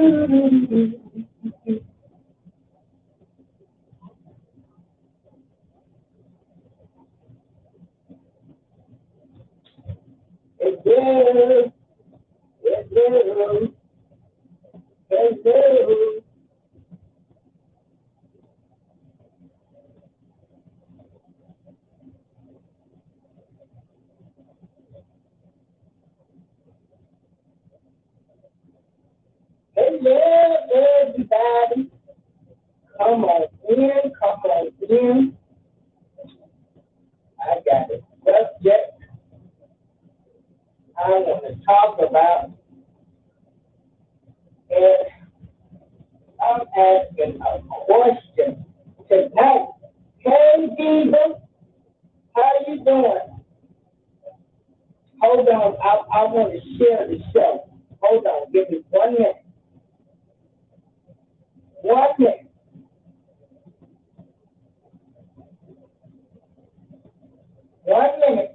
Hello, everybody. Come on in, come on in. I got a subject I want to talk about, and I'm asking a question tonight. Hey, Diva, how you doing? Hold on, I want to share the show. Hold on, give me 1 minute. 1 minute. 1 minute.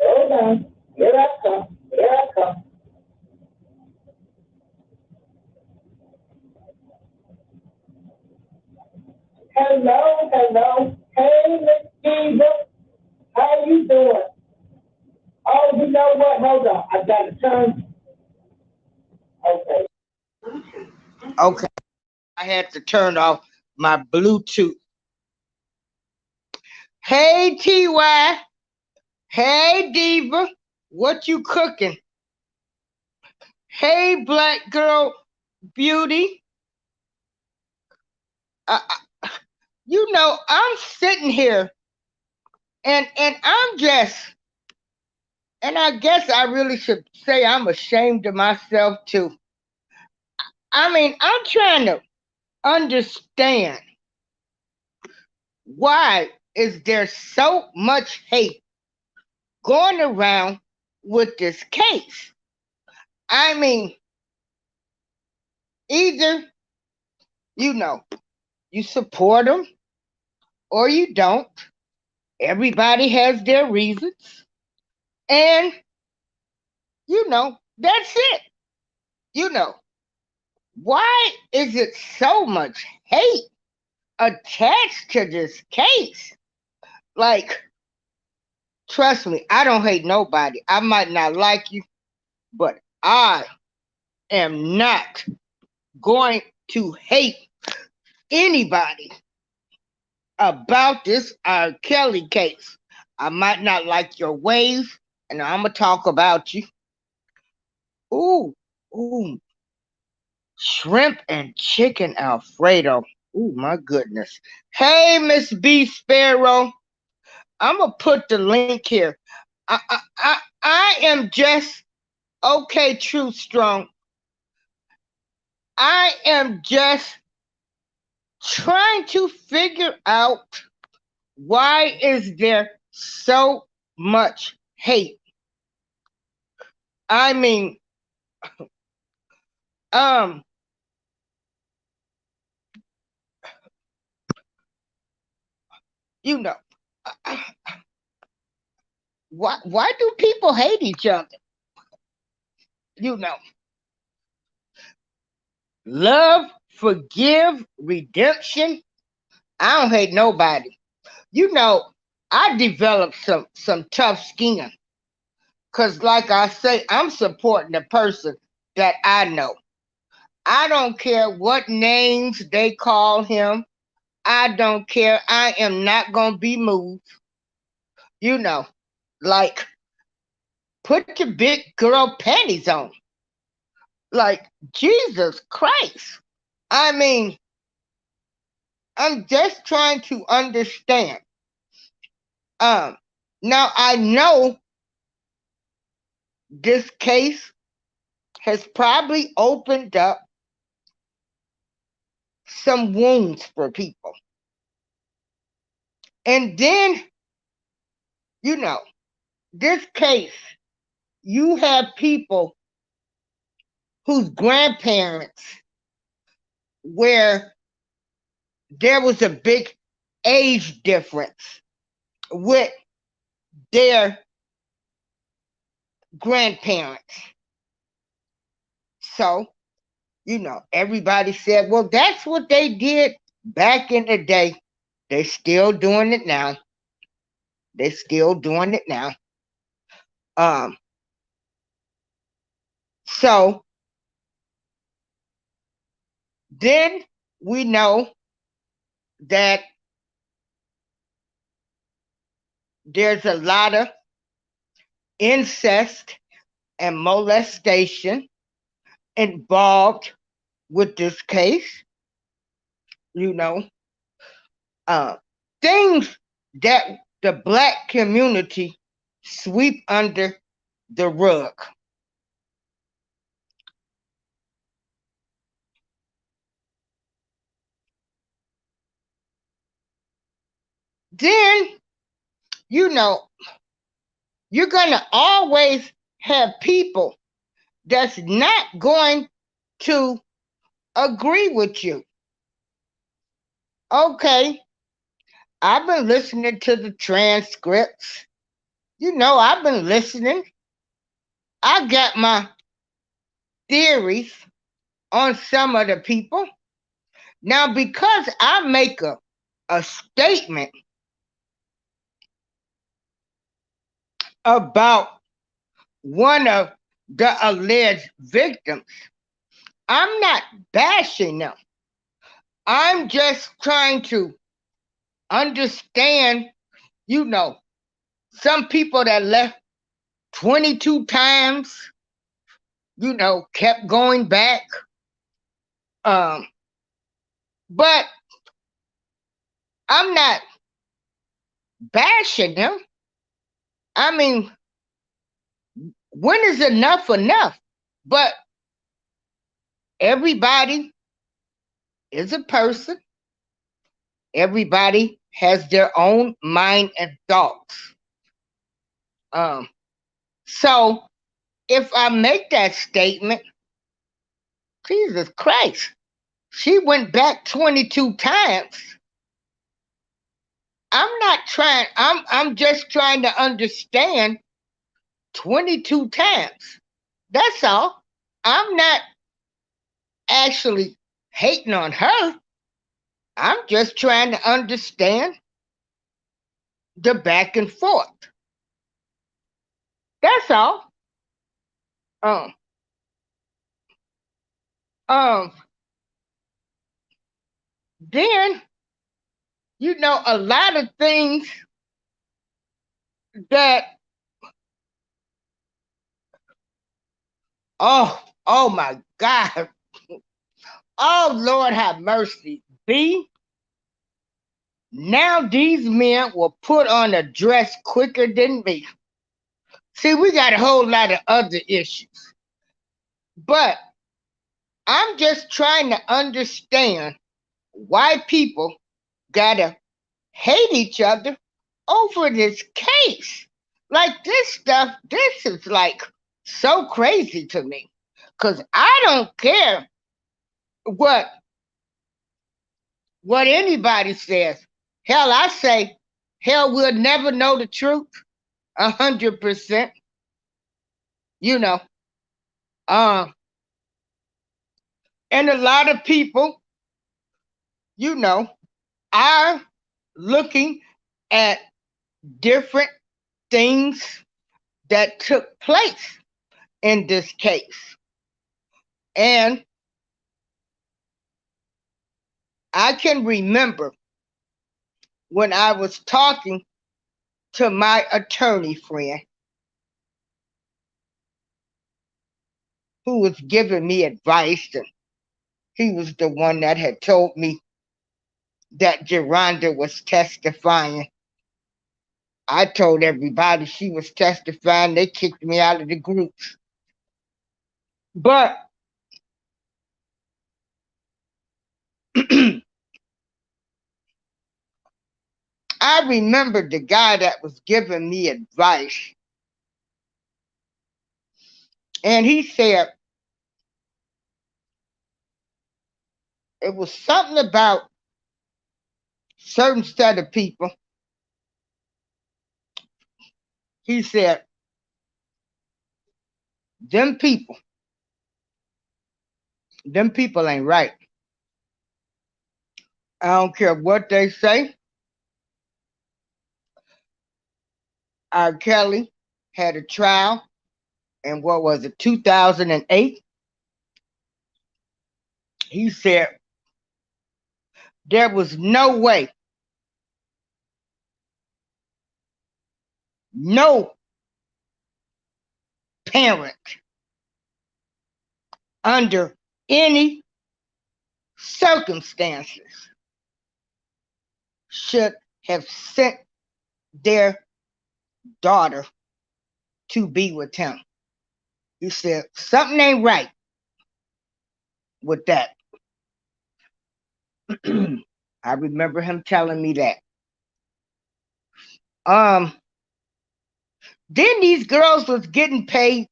Hold on. Here I come. Here I come. Hello, hello. Hey, Miss Diva, how you doing? Oh, you know what? Hold on. I got to turn. Okay. Okay. I had to turn off my Bluetooth. Hey, TY. Hey, Diva. What you cooking? Hey, Black Girl Beauty. Uh, I'm sitting here and I'm just, and I guess I really should say I'm ashamed of myself too. I mean, I'm trying to understand why is there so much hate going around with this case? I mean, either you support them or you don't. Everybody has their reasons, and that's it. You know, why is it so much hate attached to this case? Like, trust me, I don't hate nobody. I might not like you, but I am not going to hate anybody about this R. Kelly case. I might not like your ways, and I'm gonna talk about you. Ooh, ooh, shrimp and chicken Alfredo. Ooh, my goodness. Hey, Miss B Sparrow. I'm gonna put the link here. I am just okay, True Strong. I am just trying to figure out why is there so much hate. I mean, um, you know, why do people hate each other? You know, love, forgive, redemption. I don't hate nobody. I developed some tough skin. Cause like I say, I'm supporting the person that I know. I don't care what names they call him. I don't care. I am not gonna be moved. You know, like put your big girl panties on. Like Jesus Christ. I mean, I'm just trying to understand. Um, Now I know this case has probably opened up some wounds for people. And then, you know, this case, you have people whose grandparents, where there was a big age difference with their grandparents. So, everybody said, well, that's what they did back in the day. They're still doing it now. They're still doing it now. So then we know that there's a lot of incest and molestation involved with this case. Things that the Black community sweep under the rug. Then, you're going to always have people that's not going to agree with you. Okay, I've been listening to the transcripts. I've been listening. I got my theories on some of the people. Now, because I make a statement about one of the alleged victims, I'm not bashing them. I'm just trying to understand, some people that left 22 times, kept going back. But I'm not bashing them. I mean, when is enough enough? But everybody is a person. Everybody has their own mind and thoughts. So if I make that statement, Jesus Christ, she went back 22 times. I'm just trying to understand 22 times. That's all. I'm not actually hating on her. I'm just trying to understand the back and forth. That's all. Um, then, a lot of things that, oh my God. Oh, Lord have mercy. B, now these men will put on a dress quicker than me. See, we got a whole lot of other issues. But I'm just trying to understand why people gotta hate each other over this case. Like this stuff, this is like so crazy to me. Because I don't care what anybody says. Hell, I say, hell, we'll never know the truth 100%. And a lot of people, are looking at different things that took place in this case. And I can remember when I was talking to my attorney friend who was giving me advice, and he was the one that had told me that Geronda was testifying I told everybody she was testifying. They kicked me out of the groups. But I remember the guy that was giving me advice. And he said it was something about certain set of people. He said, them people ain't right. I don't care what they say. R. Kelly had a trial in what was it, 2008. He said there was no way, no parent under any circumstances should have sent their daughter to be with him. He said something ain't right with that. I remember him telling me that. Then these girls was getting paid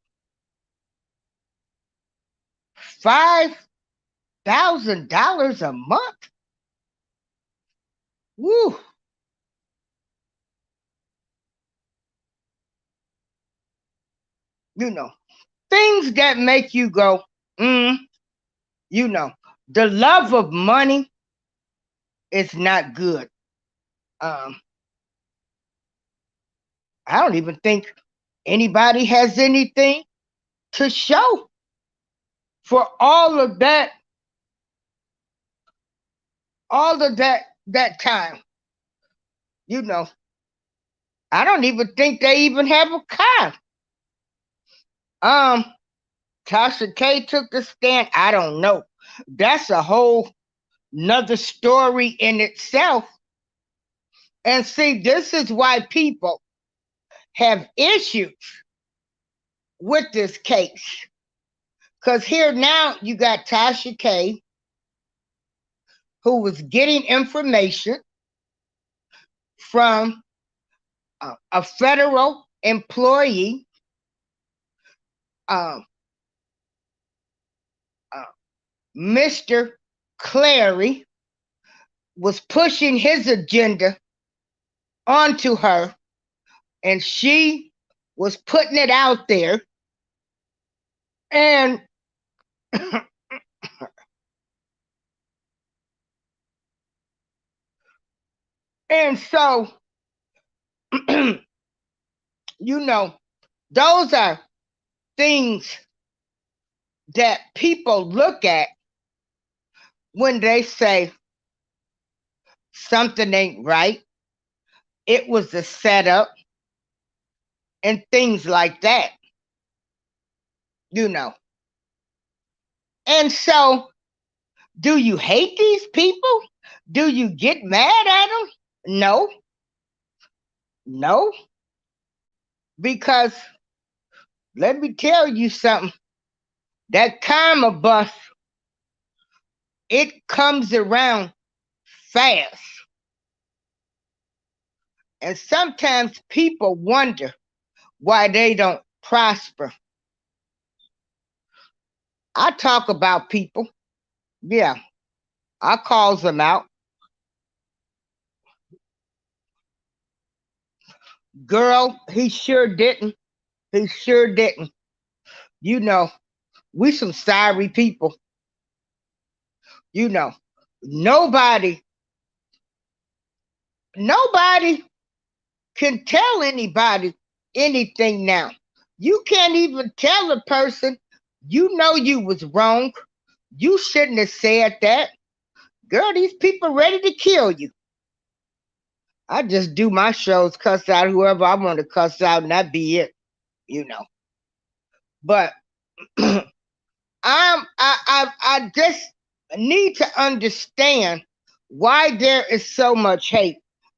$5,000 a month. Woo. You know, things that make you go, you know, the love of money is not good. I don't even think anybody has anything to show for all of that time. You know, I don't even think they even have a car. Tasha K took the stand. I don't know. That's a whole nother story in itself. And see, this is why people have issues with this case. Because here now you got Tasha K, who was getting information from a federal employee, Mr. Clary, was pushing his agenda onto her, and she was putting it out there. And and so, you know, those are things that people look at when they say something ain't right. It was a setup and things like that, you know. And so, do you hate these people? Do you get mad at them? No. No. Because let me tell you something. That karma bus, it comes around fast. And sometimes people wonder why they don't prosper. I talk about people. Yeah. I calls them out. Girl, he sure didn't. He sure didn't. You know, we some sorry people. You know, nobody can tell anybody anything now. You can't even tell a person, you know you was wrong. You shouldn't have said that. Girl, these people ready to kill you. I just do my shows, cuss out whoever I want to cuss out, and that be it, you know. But I just need to understand why there is so much hate.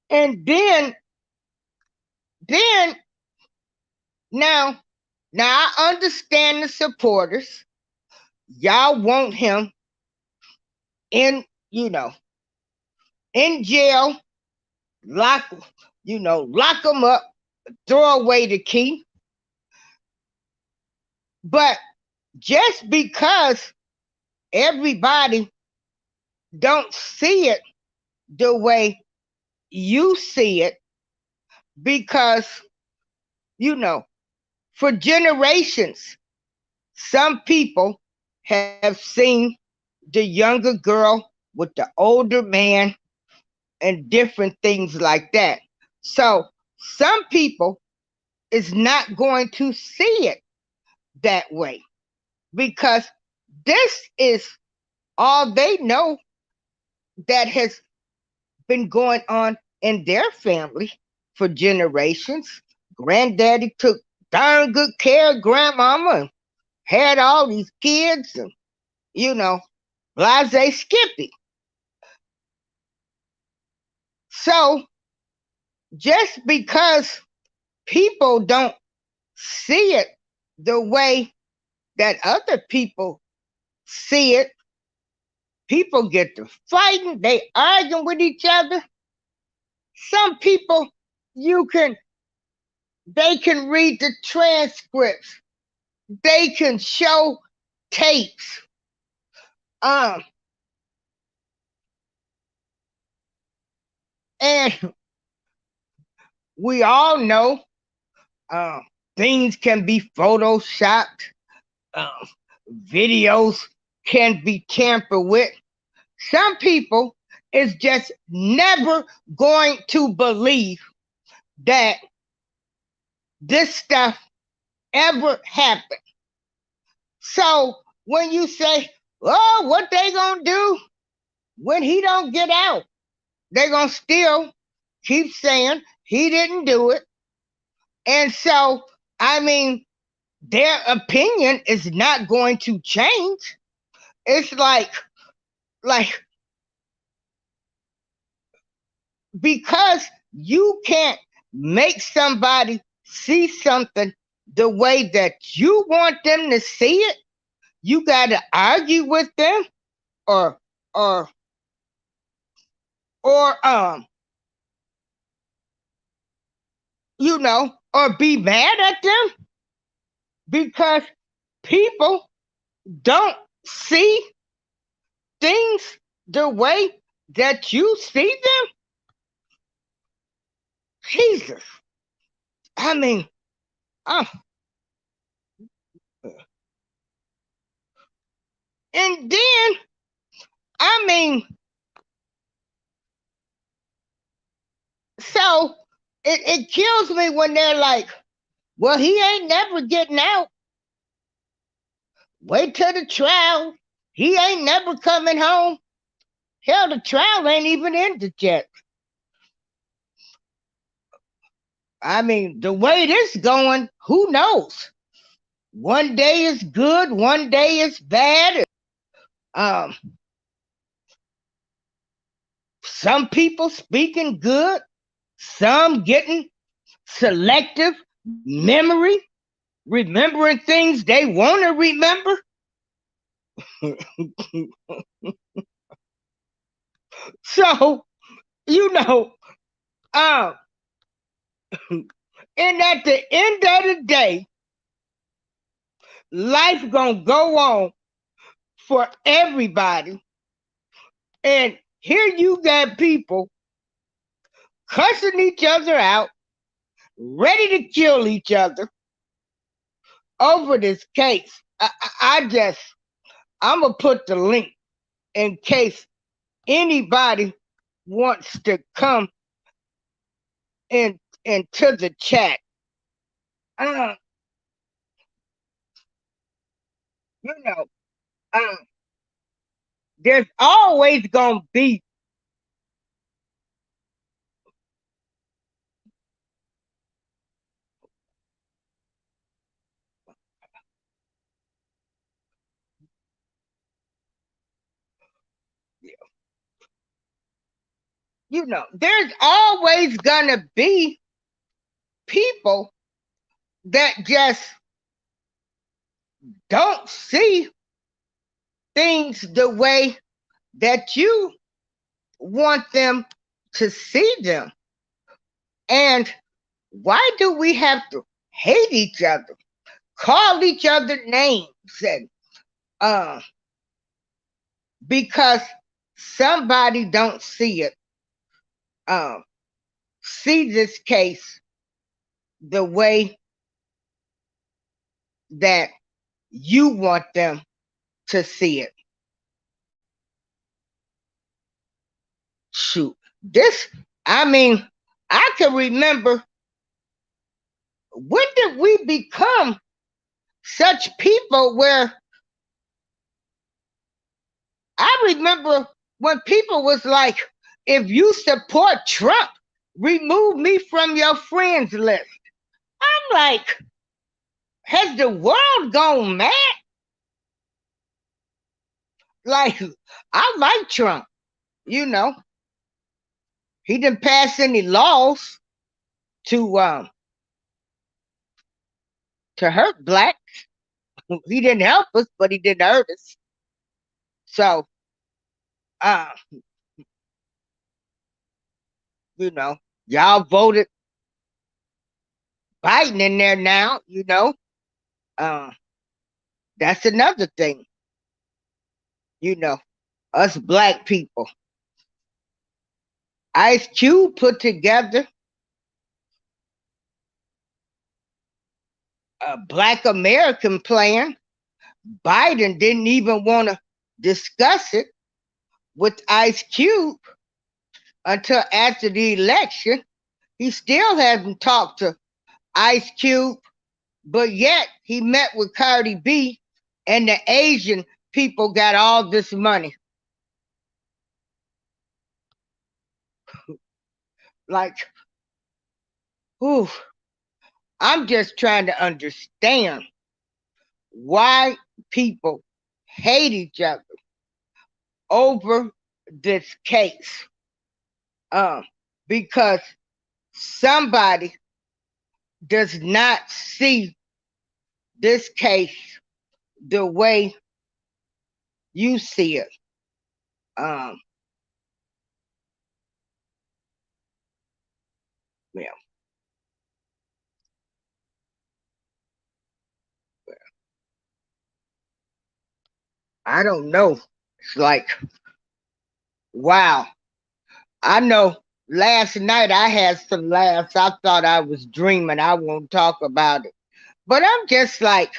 And then Then now, now I understand the supporters. Y'all want him in, in jail, lock, lock him up, throw away the key. But just because everybody don't see it the way you see it, because, you know, for generations, some people have seen the younger girl with the older man and different things like that. So some people is not going to see it that way because this is all they know that has been going on in their family for generations. Granddaddy took darn good care of grandmama and had all these kids and, you know, blase Skippy. So just because people don't see it the way that other people see it, people get to fighting, they arguing with each other. Some people, you can they can read the transcripts, they can show tapes. Um, and we all know um, things can be photoshopped, um, videos can be tampered with. Some people is just never going to believe that this stuff ever happened. So when you say, "Oh, what they gonna do when he don't get out?" They gonna still keep saying he didn't do it, and so I mean, their opinion is not going to change. It's like because you can't make somebody see something the way that you want them to see it, you got to argue with them or or or or be mad at them because people don't see things the way that you see them. Jesus. I mean, uh, and then, I mean, so it kills me when they're like, well, he ain't never getting out. Wait till the trial. He ain't never coming home. Hell, the trial ain't even ended yet. I mean, the way this going, who knows? One day is good, one day is bad. Um, some people speaking good, some getting selective memory, remembering things they want to remember. So, you know, um, and at the end of the day, life gonna go on for everybody. And here you got people cussing each other out, ready to kill each other over this case. I'm gonna put the link in case anybody wants to come in into the chat. Uh, you know, um, there's always gonna be, there's always gonna be people that just don't see things the way that you want them to see them. And why do we have to hate each other, call each other names, and uh, because somebody don't see it, see this case the way that you want them to see it? Shoot, this, I mean, I can remember, when did we become such people where I remember when people was like, if you support Trump, remove me from your friends list. I'm like, has the world gone mad? Like, I like Trump, you know. He didn't pass any laws to hurt blacks. He didn't help us, but he didn't hurt us. So, uh, you know, y'all voted Biden in there now, you know. Uh, that's another thing, you know, us black people. Ice Cube put together a Black American plan. Biden didn't even want to discuss it with Ice Cube until after the election. He still hasn't talked to Ice Cube, but yet he met with Cardi B, and the Asian people got all this money. Like, whew, I'm just trying to understand why people hate each other over this case. Because somebody does not see this case the way you see it. Um, yeah, I don't know. It's like, wow. I know last night I had some laughs. I thought I was dreaming. I won't talk about it. But I'm just like,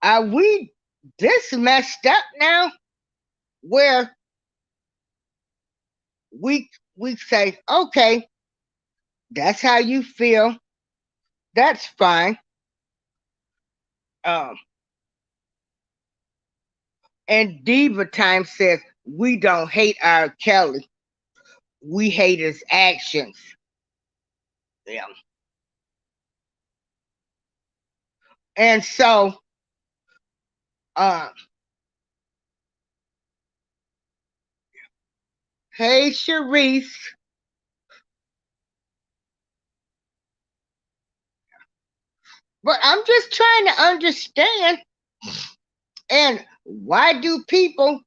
are we this messed up now? Where we say, okay, that's how you feel. That's fine. Um, and Diva Time says, we don't hate R. Kelly. We hate his actions. Yeah. And so, uh, hey, Sharice. But I'm just trying to understand. And why do people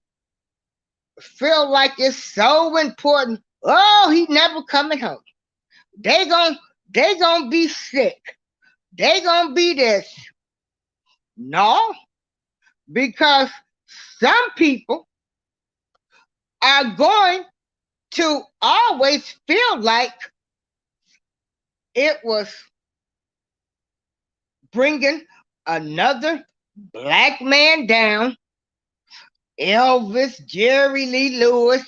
feel like it's so important? Oh, he never coming home. They gon' they gonna be sick. They gonna be this. No, because some people are going to always feel like it was bringing another black man down. Elvis, Jerry Lee Lewis,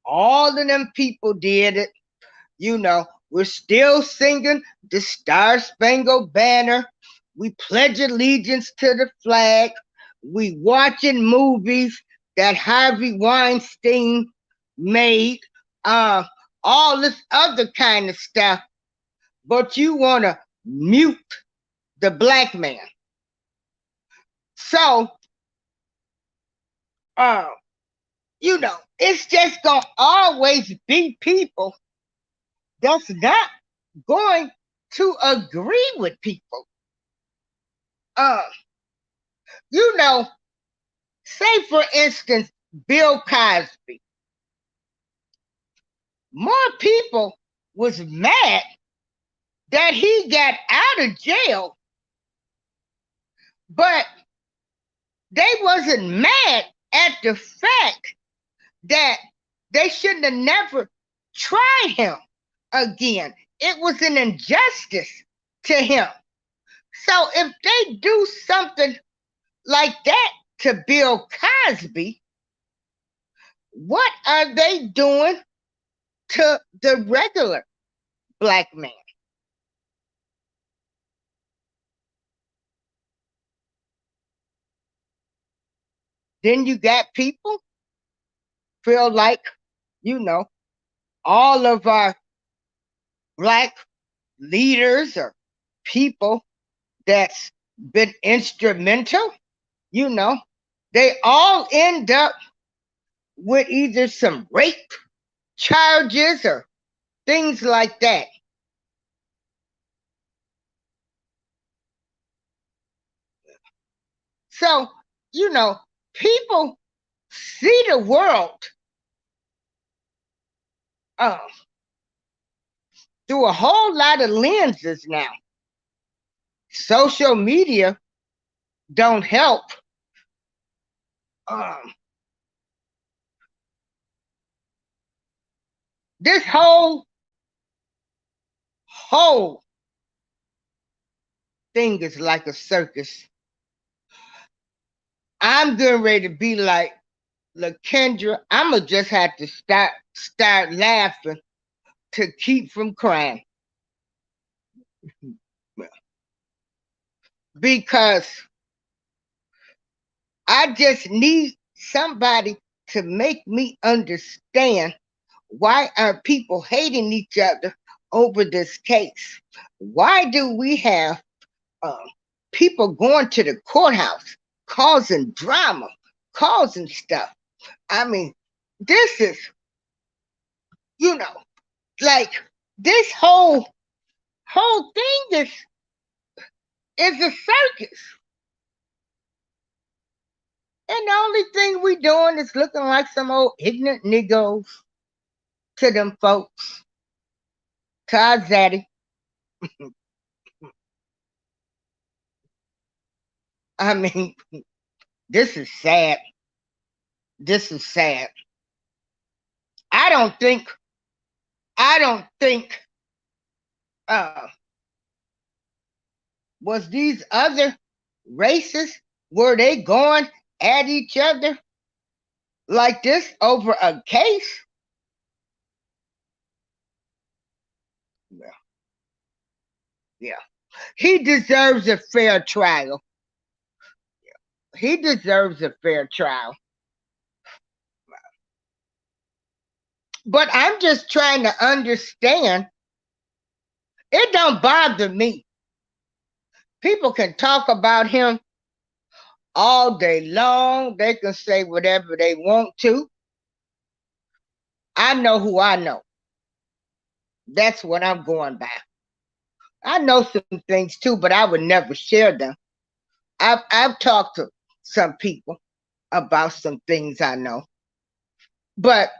all of them people did it. You know, we're still singing the Star Spangled Banner. We pledge allegiance to the flag. We watching movies that Harvey Weinstein made. Uh, all this other kind of stuff. But you want to mute the black man. So, uh, you know, it's just gonna always be people that's not going to agree with people. Uh, you know, say for instance, Bill Cosby. More people was mad that he got out of jail, but they wasn't mad at the fact that they shouldn't have never tried him again. It was an injustice to him. So if they do something like that to Bill Cosby, what are they doing to the regular black man? Then you got people feel like, you know, all of our black leaders or people that's been instrumental, you know, they all end up with either some rape charges or things like that. So, you know, people see the world uh, through a whole lot of lenses now. Social media don't help. Um, this whole thing is like a circus. I'm getting ready to be like LaKendra. I'ma just have to start laughing to keep from crying. Because I just need somebody to make me understand why are people hating each other over this case? Why do we have um, people going to the courthouse causing drama, causing stuff? I mean, this is, you know, like this whole thing is a circus. And the only thing we doing is looking like some old ignorant niggos to them folks, to our zaddy. I mean, this is sad. This is sad. I don't think, I don't think, uh, was these other races, were they going at each other like this over a case? Yeah. Yeah. He deserves a fair trial. He deserves a fair trial. But I'm just trying to understand. It don't bother me. People can talk about him all day long. They can say whatever they want to. I know who I know. That's what I'm going by. I know some things too, but I would never share them. I've talked to some people about some things I know, but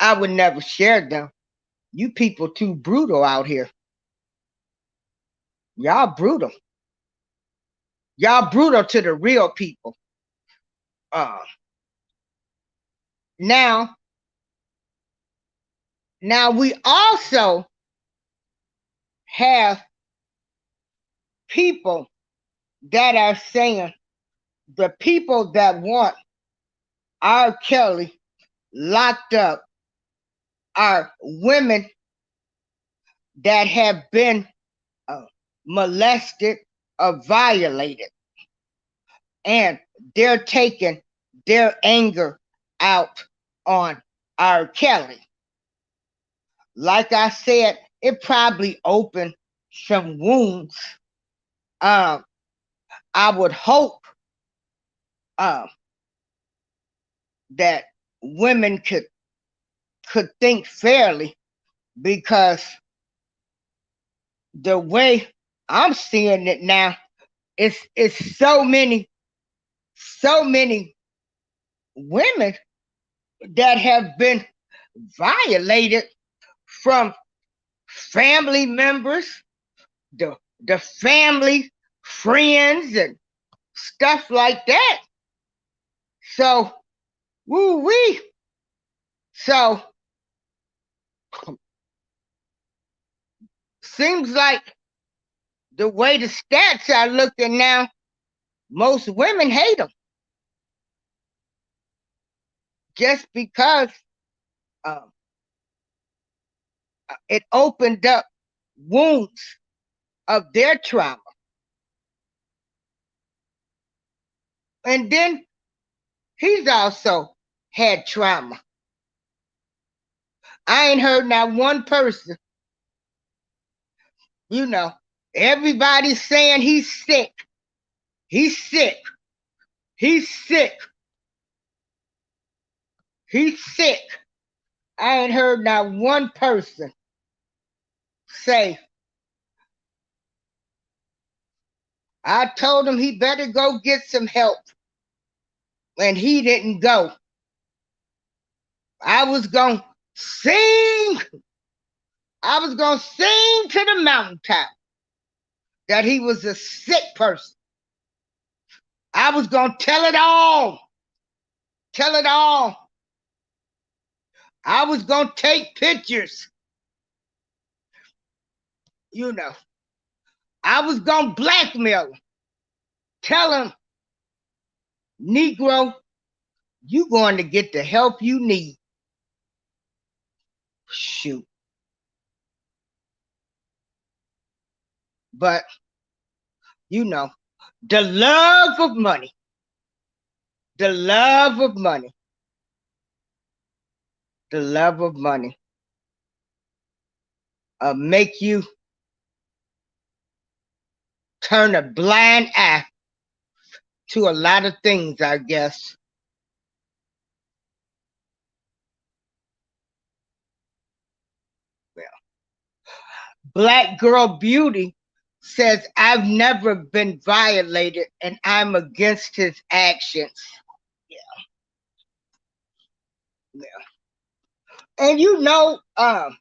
I would never share them. You people too brutal out here. Y'all brutal. Y'all brutal to the real people. Uh, now, now we also have people that are saying the people that want R. Kelly locked up are women that have been uh, molested or violated, and they're taking their anger out on R. Kelly. Like I said, it probably opened some wounds. Um, I would hope uh, that women could think fairly, because the way I'm seeing it now, it's so many women that have been violated from family members, the family, friends, and stuff like that. So, woo wee. So, seems like the way the stats are looking now, most women hate them just because um, it opened up wounds of their trauma. And then he's also had trauma. I ain't heard not one person, you know, everybody's saying he's sick. He's sick. He's sick. He's sick. I ain't heard not one person say, I told him he better go get some help. And he didn't go. I was going to sing. I was going to sing to the mountaintop that he was a sick person. I was going to tell it all. Tell it all. I was going to take pictures. You know, I was going to blackmail him. Tell him, Negro, you going to get the help you need. Shoot. But, you know, the love of money. The love of money. The love of money make you turn a blind eye to a lot of things, I guess. Well, Black Girl Beauty says, I've never been violated and I'm against his actions. Yeah. Yeah. And you know, and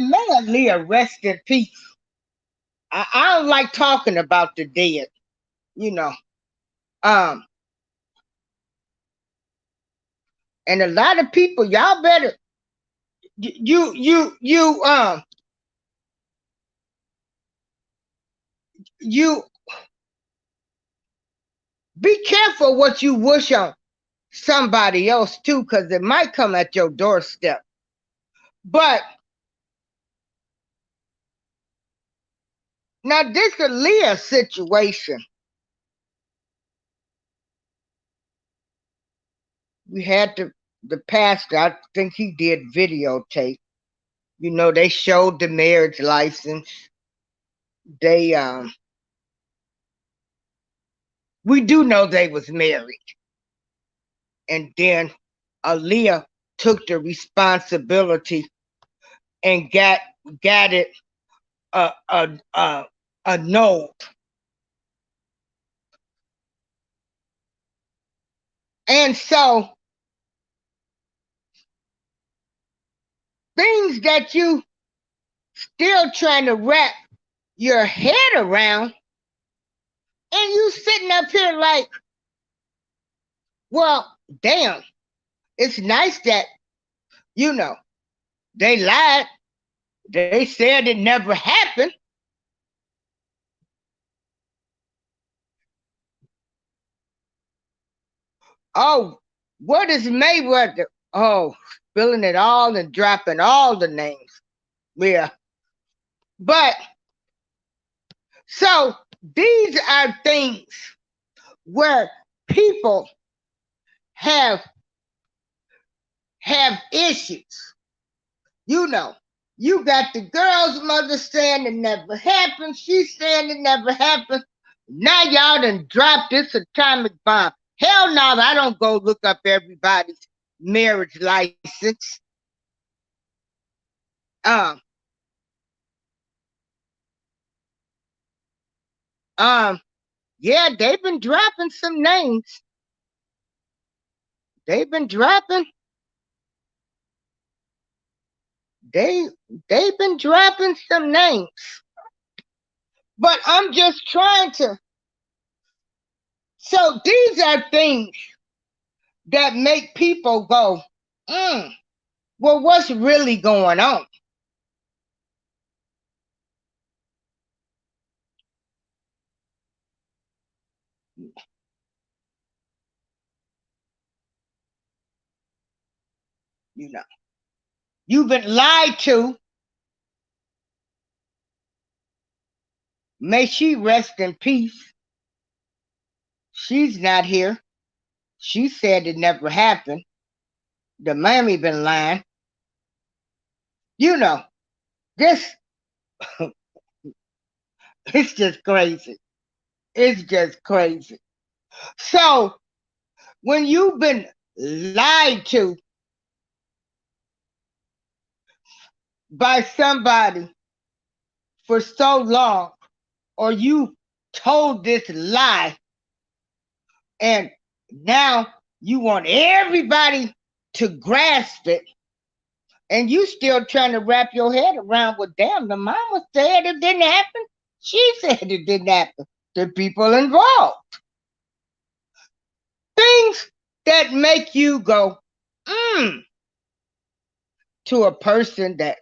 may Aaliyah rest in peace. I don't like talking about the dead, you know. Um, and a lot of people, y'all better you be careful what you wish on somebody else too, because it might come at your doorstep. But now this Aaliyah situation, we had the pastor, I think he did videotape. You know, they showed the marriage license. They we do know they was married. And then Aaliyah took the responsibility and got it annulled. And so things that you still trying to wrap your head around, and you sitting up here like, well, damn, it's nice that, you know, they lied. They said it never happened. Oh, what is Mayweather? Oh, spilling it all and dropping all the names. Yeah. But so these are things where people have issues. You know, you got the girl's mother saying it never happened. She's saying it never happened. Now y'all done dropped this atomic bomb. Hell no, I don't go look up everybody's marriage license. Um, Um, yeah, they've been dropping some names. They've been dropping. They they've been dropping some names. But I'm just trying to. So these are things that make people go, well, what's really going on? You know, you've been lied to. May she rest in peace. She's not here. She said it never happened. The mammy been lying. You know, this it's just crazy. It's just crazy. So when you've been lied to by somebody for so long, or you told this lie, and now you want everybody to grasp it, and you still trying to wrap your head around, well, damn, the mama said it didn't happen. She said it didn't happen. The people involved. Things that make you go, to a person that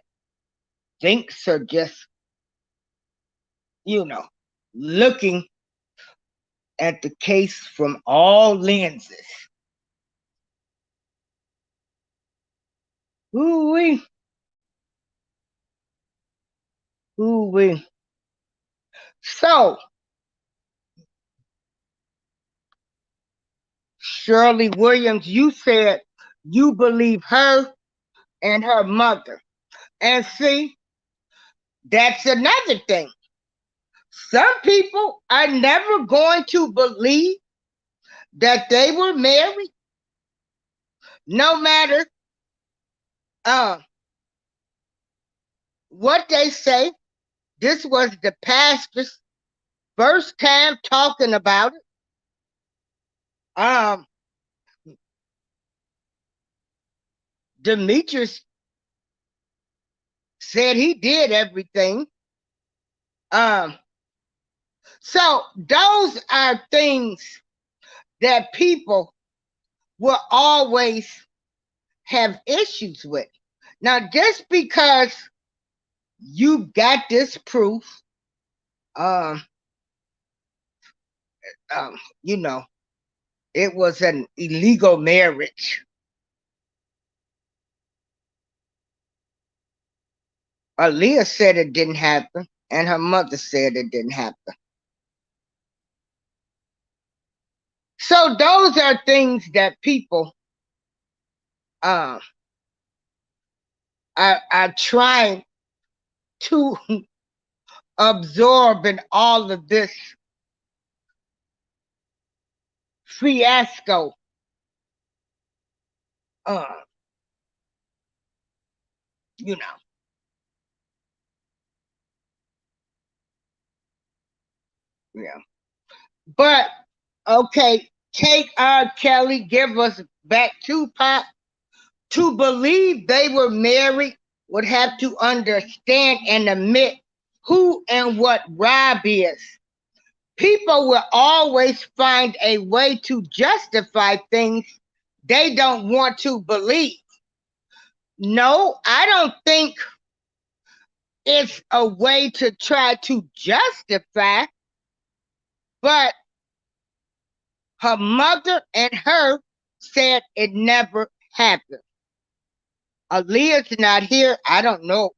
thinks or just, looking at the case from all lenses. Ooh-wee. Ooh-wee. So, Shirley Williams, you said you believe her and her mother. And see, that's another thing. Some people are never going to believe that they were married, no matter uh, what they say. This was the pastor's first time talking about it. Demetrius said he did everything. Um, so those are things that people will always have issues with. Now, just because you got this proof, um, um, you know, it was an illegal marriage. Aaliyah said it didn't happen, and her mother said it didn't happen. So those are things that people are trying to absorb in all of this fiasco. Uh, you know, yeah. But okay, take R. Kelly, give us back Tupac. To believe they were married would have to understand and admit who and what Rob is. People will always find a way to justify things they don't want to believe. No, I don't think it's a way to try to justify, but her mother and her said it never happened. Aaliyah's not here. I don't know.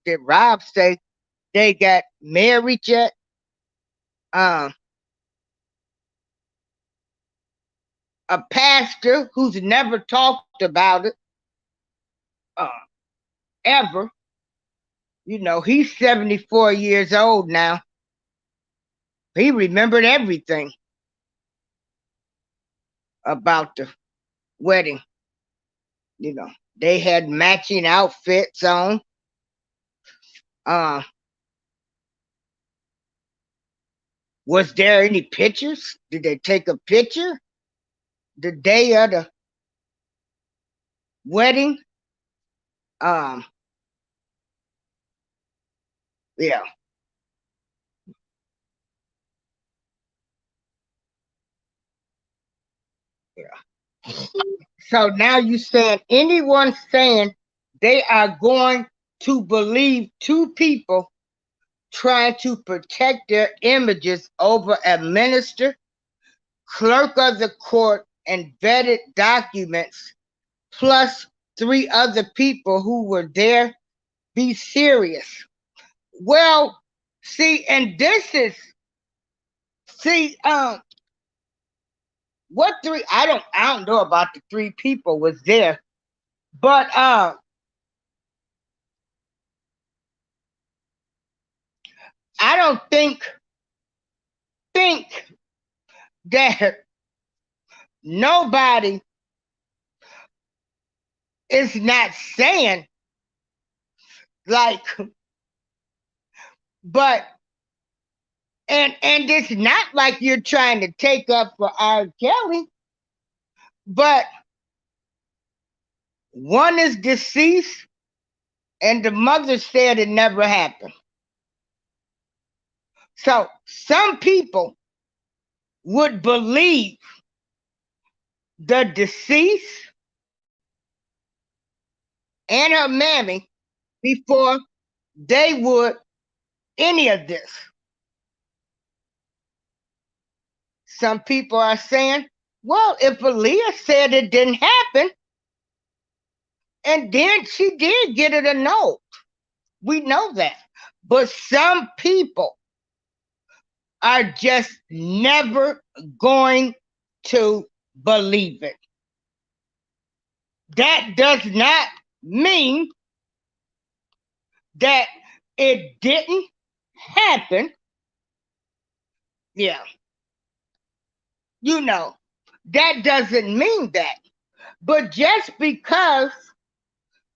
Did Rob say they got married yet? Um, a pastor who's never talked about it uh, ever. He's 74 years old now. He remembered everything about the wedding. They had matching outfits on. Uh, Was there any pictures? Did they take a picture the day of the wedding? Um, yeah, yeah. So now you saying anyone saying they are going to believe two people trying to protect their images over a minister, clerk of the court, and vetted documents, plus three other people who were there, be serious. Well, see, and this is see, what three I don't know about the three people was there, but I don't think that nobody is not saying like, but and it's not like you're trying to take up for R. Kelly, but one is deceased and the mother said it never happened. So some people would believe the deceased and her mammy before they would any of this. Some people are saying, well, if Aaliyah said it didn't happen, and then she did get it annulled. We know that. But some people are just never going to believe it. That does not mean that it didn't happen. Yeah, you know, that doesn't mean that. But just because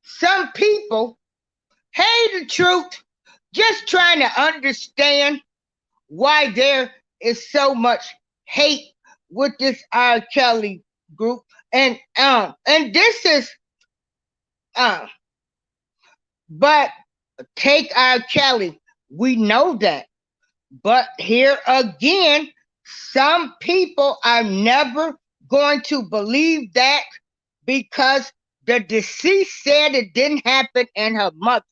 some people, hey, the truth, just trying to understand why there is so much hate with this R. Kelly group. And this is but take R. Kelly, we know that. But here again, some people are never going to believe that because the deceased said it didn't happen and her mother.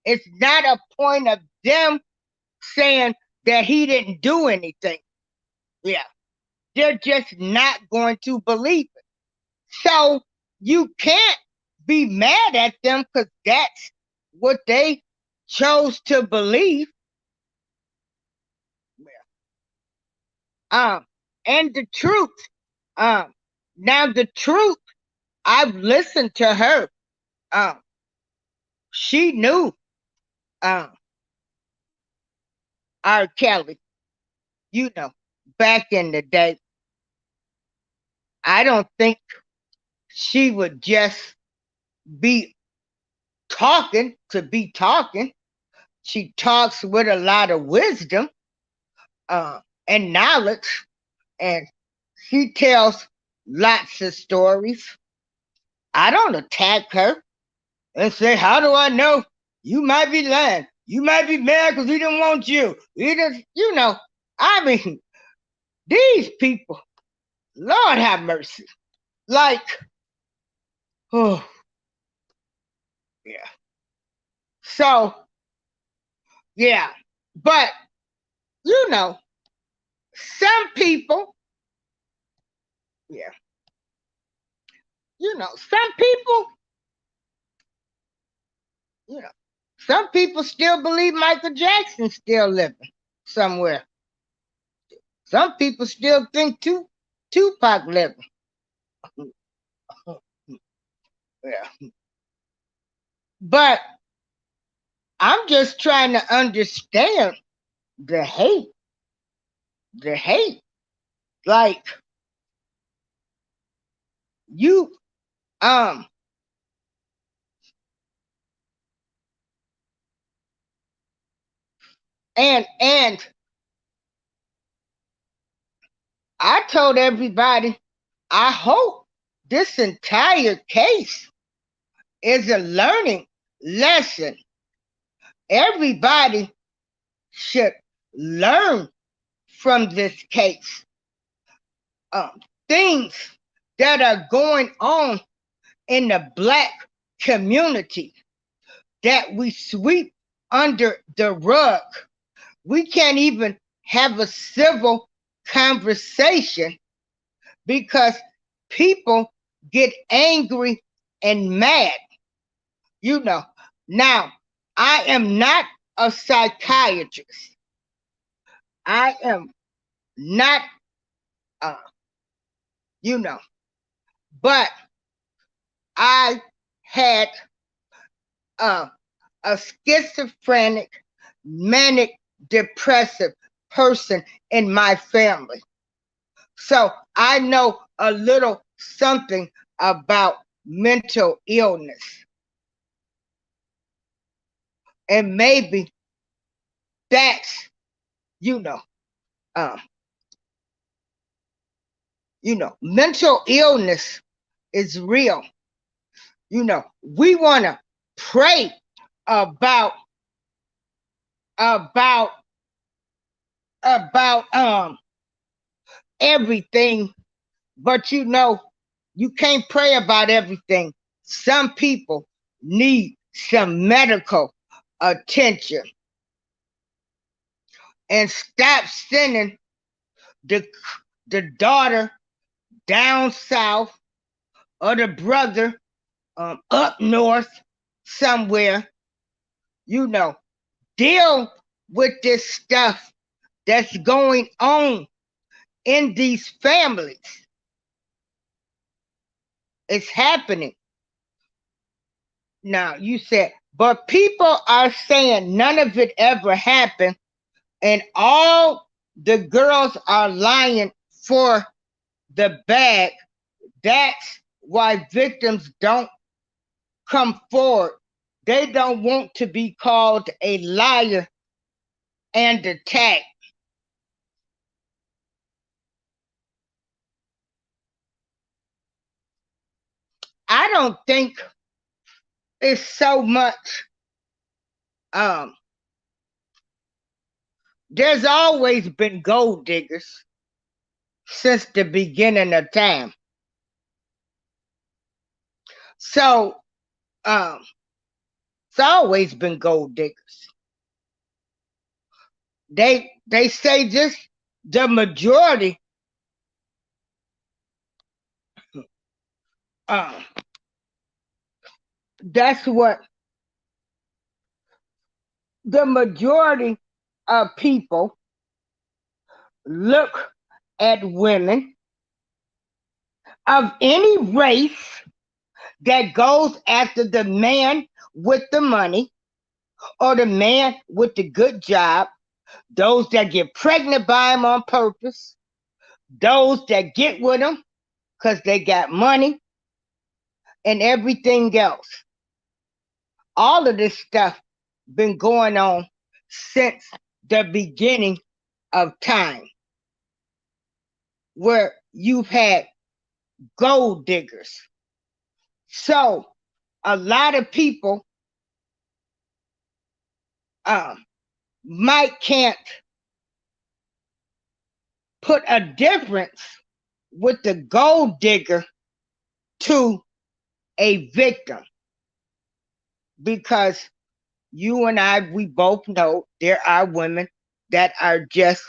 It's not a point of them saying that he didn't do anything. Yeah. They're just not going to believe it. So you can't be mad at them because that's what they chose to believe. Um, and the truth. Um, now the truth. I've listened to her. Um, she knew. Um, R. Kelly. You know, back in the day. I don't think she would just be talking to be talking. She talks with a lot of wisdom and knowledge, and she tells lots of stories. I don't attack her and say, how do I know? You might be lying. You might be mad because he didn't want you. He just, I mean, these people, Lord have mercy. Like, oh, yeah. So, yeah. But, you know, some people, yeah, some people, you know, some people still believe Michael Jackson's still living somewhere. Some people still think Tupac living. Yeah. But I'm just trying to understand the hate. The hate. Like you um and I told everybody, I hope this entire case is a learning lesson. Everybody should learn from this case. Things that are going on in the Black community that we sweep under the rug. We can't even have a civil conversation because people get angry and mad. You know, now I am not a psychiatrist. I am not, uh, you know, but I had uh, a schizophrenic, manic, depressive person in my family. So I know a little something about mental illness. And maybe that's, you know, um, mental illness is real. We want to pray about about about everything, but you can't pray about everything. Some people need some medical attention, and stop sending the daughter down south or the brother up north somewhere. Deal with this stuff that's going on in these families. It's happening. Now, you said, but people are saying none of it ever happened, and all the girls are lying for the bag. That's why victims don't come forward. They don't want to be called a liar and attacked. I don't think it's so much. Um, there's always been gold diggers since the beginning of time. So, it's always been gold diggers. They say just the majority. Uh, that's what the majority of people look at women of any race that goes after the man with the money or the man with the good job, those that get pregnant by him on purpose, those that get with him because they got money, and everything else. All of this stuff been going on since the beginning of time, where you've had gold diggers. So a lot of people might can't put a difference with the gold digger to a victim, because you and I, we both know there are women that are just,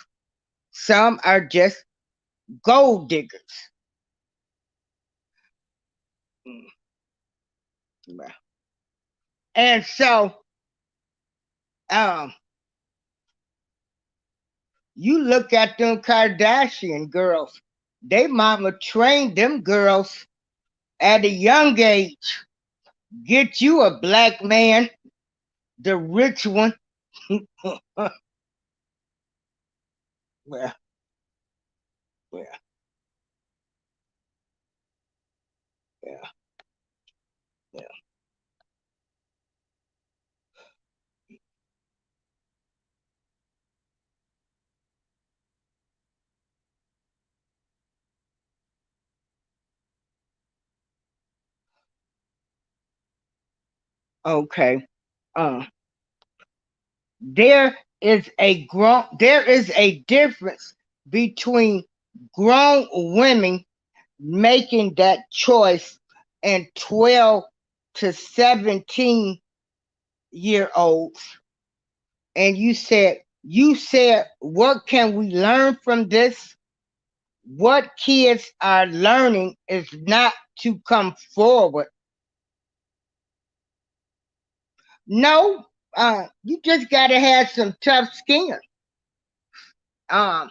some are just gold diggers. And so, you look at them Kardashian girls, they mama trained them girls at a young age. Get you a black man, the rich one. well, well, yeah, yeah. Okay. Uh, there is a difference between grown women making that choice and 12 to 17-year-olds. And you said what can we learn from this? What kids are learning is not to come forward. No, you just gotta have some tough skin. Um,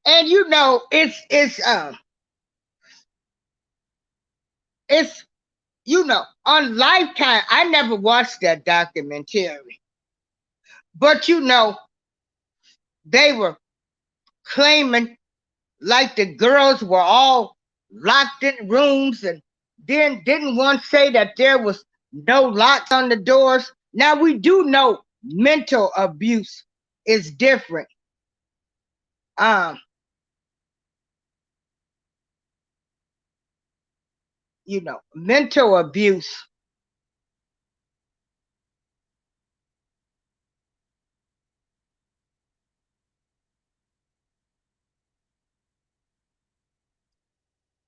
and it's on Lifetime. I never watched that documentary, but they were claiming like the girls were all locked in rooms, and then didn't one say that there was no locks on the doors? Now we do know mental abuse is different. Um, mental abuse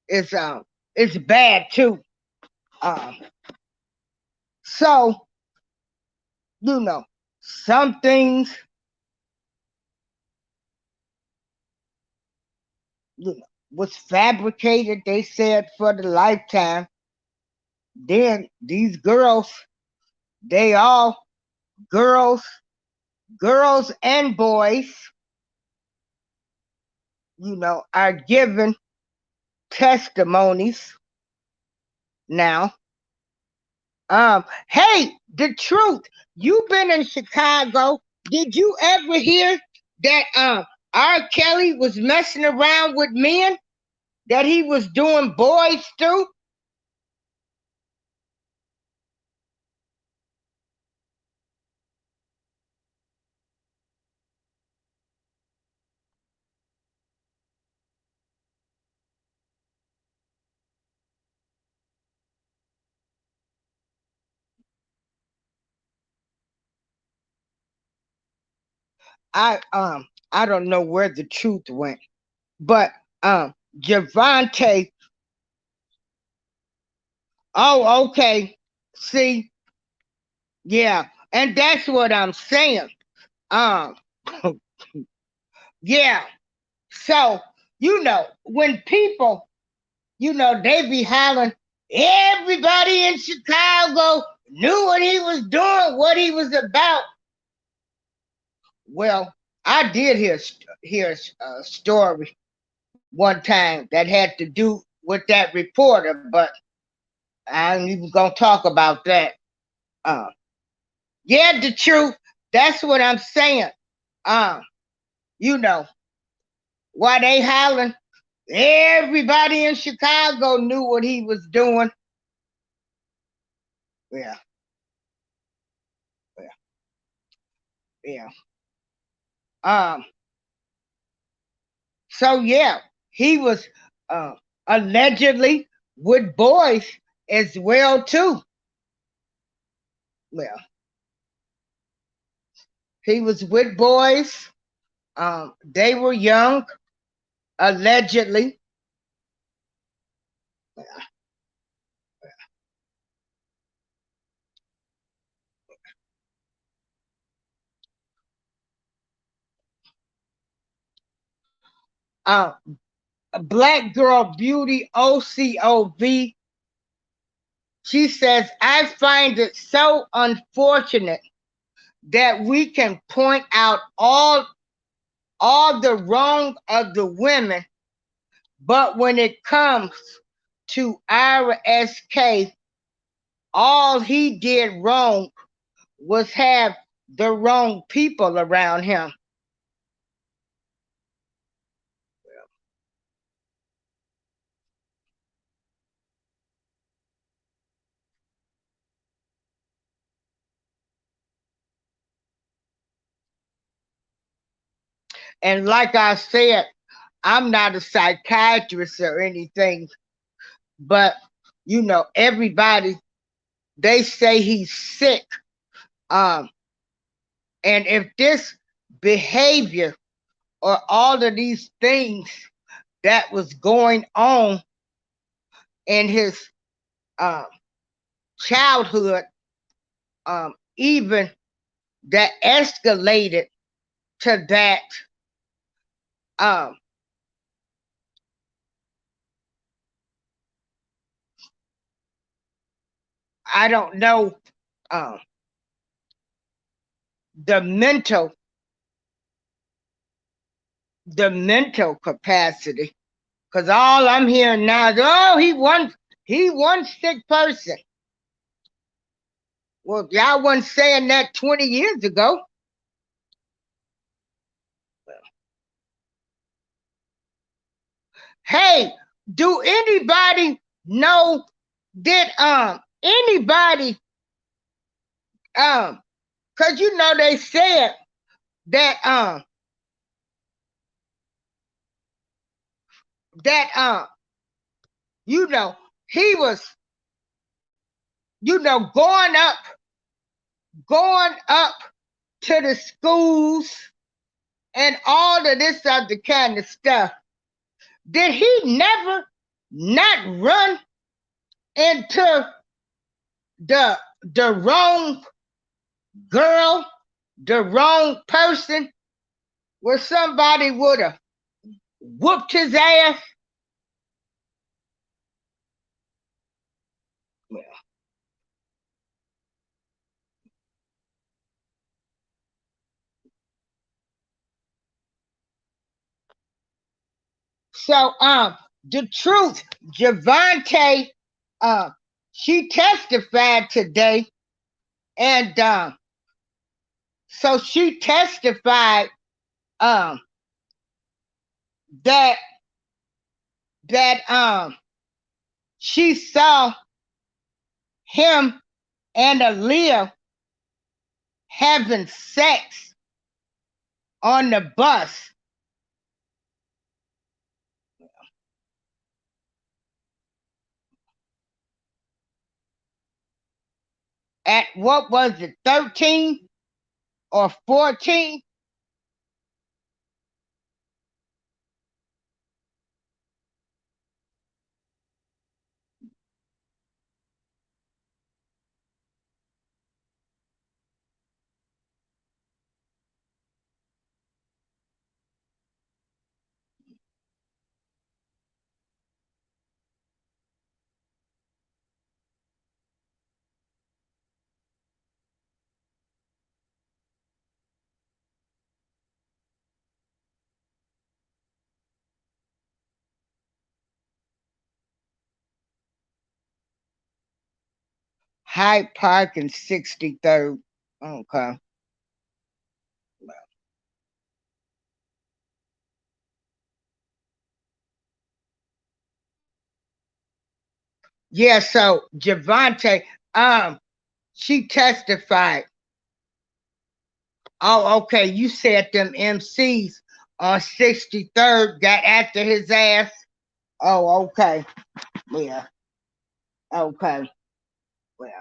is bad too. Um, so you know, some things was fabricated. They said for the Lifetime. Then these girls, they all girls, girls and boys, are giving testimonies now. Hey, the truth. You've been in Chicago. Did you ever hear that R. Kelly was messing around with men? That he was doing boys too? I don't know where the truth went, but Javante. Oh, okay. See, yeah, and that's what I'm saying. Um, yeah. So when people, they be hollering, everybody in Chicago knew what he was doing, what he was about. Well, I did hear a story one time that had to do with that reporter, but I ain't even gonna talk about that. Uh, yeah, the truth. That's what I'm saying. Um, you know why they hollering? Everybody in Chicago knew what he was doing. Yeah, yeah, yeah. Um, so yeah, he was uh, allegedly with boys as well too. Well, he was with boys. They were young, allegedly. Uh, Black Girl Beauty OCOV. She says, I find it so unfortunate that we can point out all the wrong of the women, but when it comes to our SK, all he did wrong was have the wrong people around him. And like I said, I'm not a psychiatrist or anything, but everybody, they say he's sick. Um, and if this behavior or all of these things that was going on in his um, childhood, even that escalated to that, um, I don't know, um, the mental the mental capacity, because all I'm hearing now is, oh, he one sick person. Well, y'all wasn't saying that 20 years ago. Hey, do anybody know, did anybody, because they said that that you know he was going up to the schools and all of this other kind of stuff. Did he never not run into the the wrong girl, the wrong person, where somebody would have whooped his ass? So the truth, Javante, she testified today, and so she testified um that that she saw him and Aaliyah having sex on the bus. At what was it, 13 or 14? Hyde Park and 63rd. Okay. Yeah, so Javante, she testified. Oh, okay. You said them MCs on 63rd got after his ass. Oh, okay. Yeah. Okay. Well.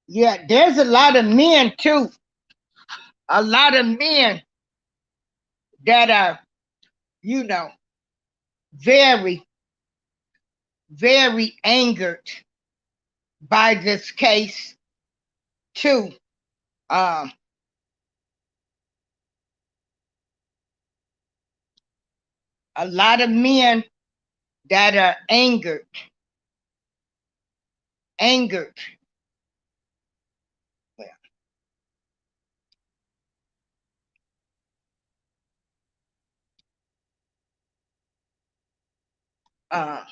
Yeah, there's a lot of men too. A lot of men that are, you know, very, very angered by this case too. Um, a lot of men that are angered. Uh,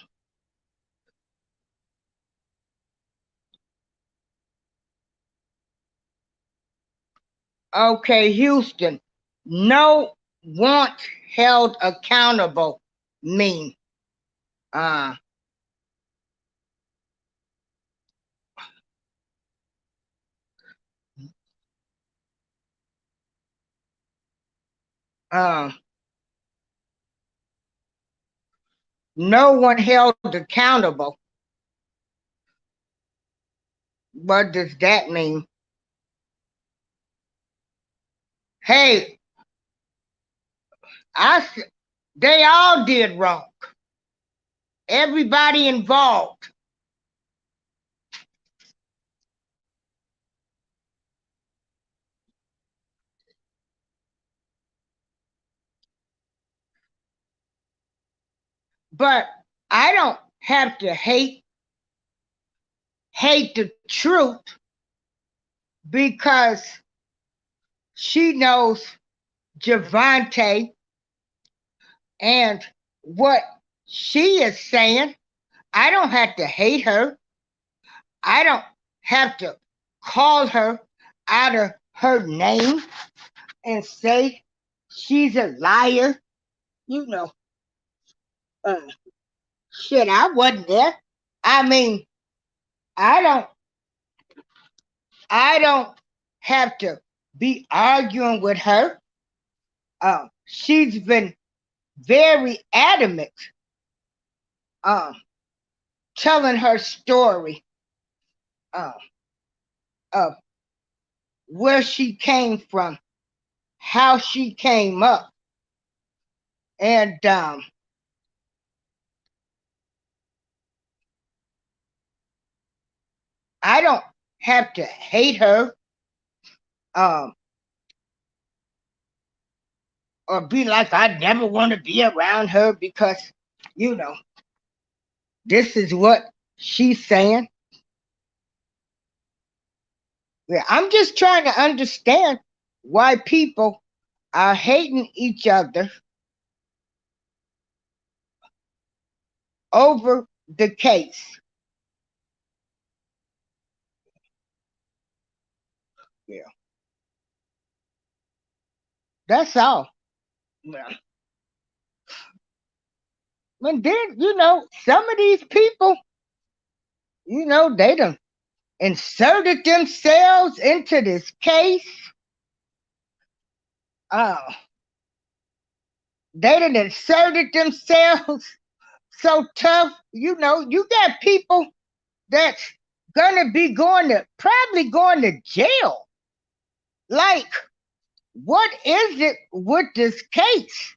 Okay, Houston. No want held accountable mean. Uh, uh, no one held accountable. What does that mean? Hey, they all did wrong. Everybody involved. But I don't have to hate the truth because she knows Javante and what she is saying. I don't have to hate her. I don't have to call her out of her name and say she's a liar. You know, uh, shit, I wasn't there. I mean, I don't, I don't have to be arguing with her. She's been very adamant, um, telling her story uh, of where she came from, how she came up, and I don't have to hate her um, or be like I never want to be around her because, you know, this is what she's saying. Yeah, I'm just trying to understand why people are hating each other over the case. Yeah, that's all. Yeah. And then, some of these people, they done inserted themselves into this case. Uh, they done inserted themselves so tough. You got people that's gonna be probably going to jail. Like, what is it with this case?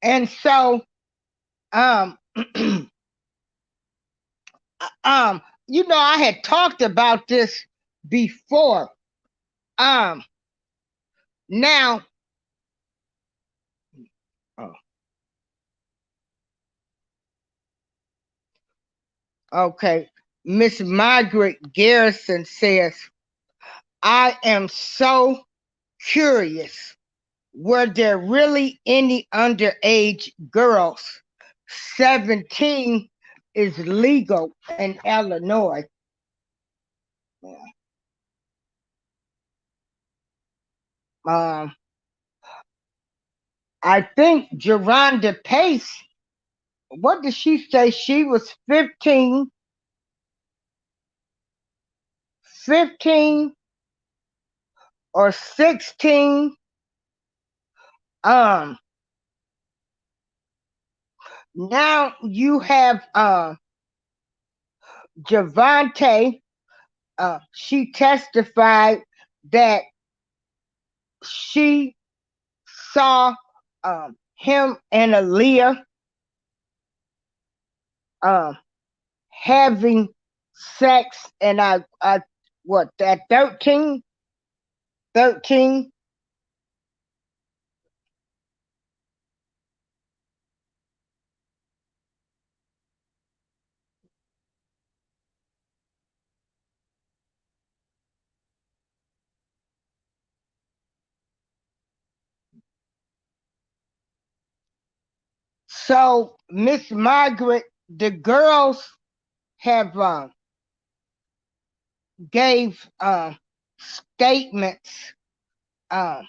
And so, um, I had talked about this before. Um, now, oh, okay, Miss Margaret Garrison says, I am so curious. Were there really any underage girls? 17 is legal in Illinois. Um, I think Geronda Pace, what did she say? She was 15, 15 or 16. Um, Now you have Javante. She testified that she saw him and Aaliyah um, having sex, and I what, at 13, 13. So Miss Margaret, the girls have gave statements. Um,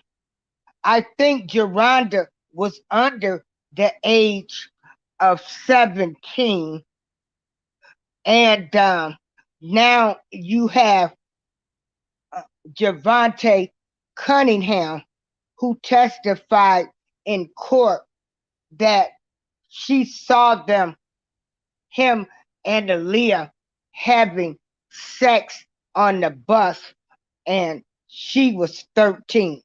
I think Geronda was under the age of 17, and now you have uh, Javante Cunningham, who testified in court that she saw him and Aaliyah having sex on the bus, and she was 13.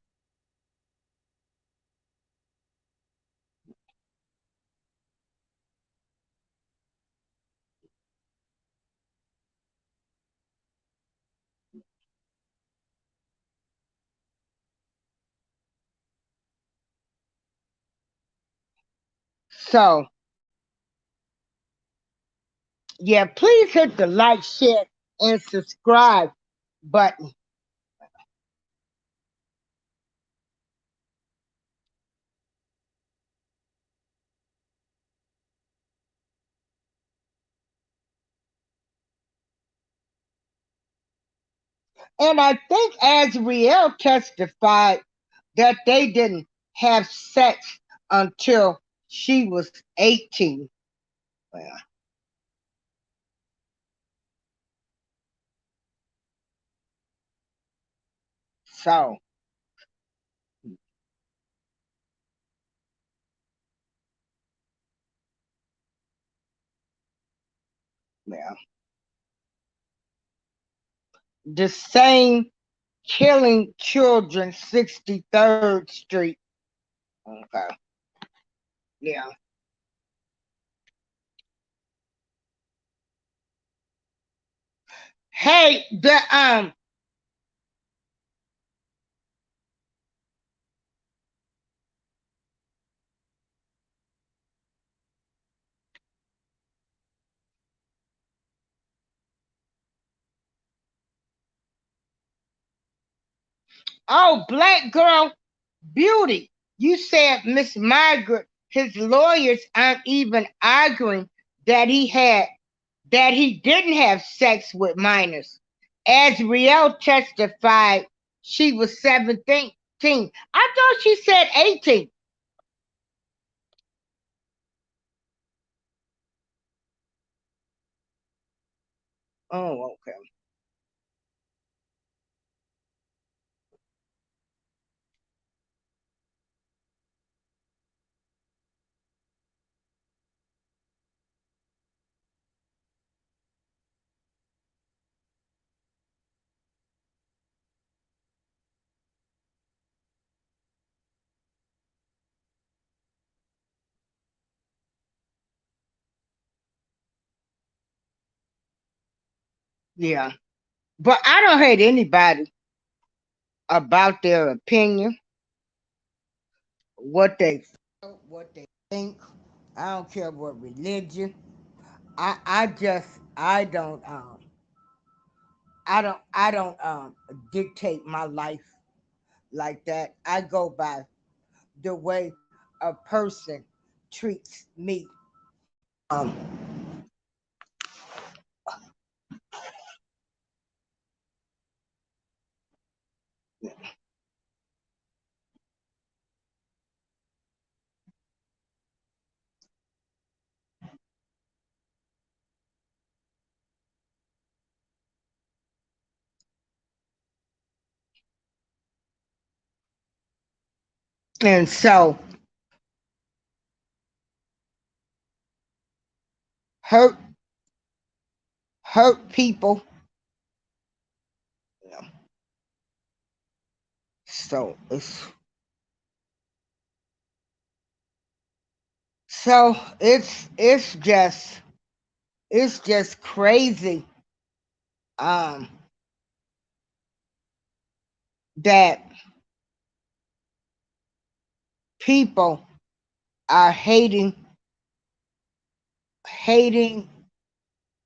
So, yeah, please hit the like, share, and subscribe button. And I think Azriel testified that they didn't have sex until she was 18. Well, so, yeah. The same killing children, 63rd Street. Okay. Yeah. Hey, the oh, black girl beauty. You said Miss Margaret, his lawyers aren't even arguing that he didn't have sex with minors. As Riel testified, she was 17. I thought she said 18. Oh, okay. Yeah. But I don't hate anybody about their opinion, what they feel, what they think. I don't care what religion. I don't dictate my life like that. I go by the way a person treats me. Um, and so hurt hurt people. So it's just crazy um, that people are hating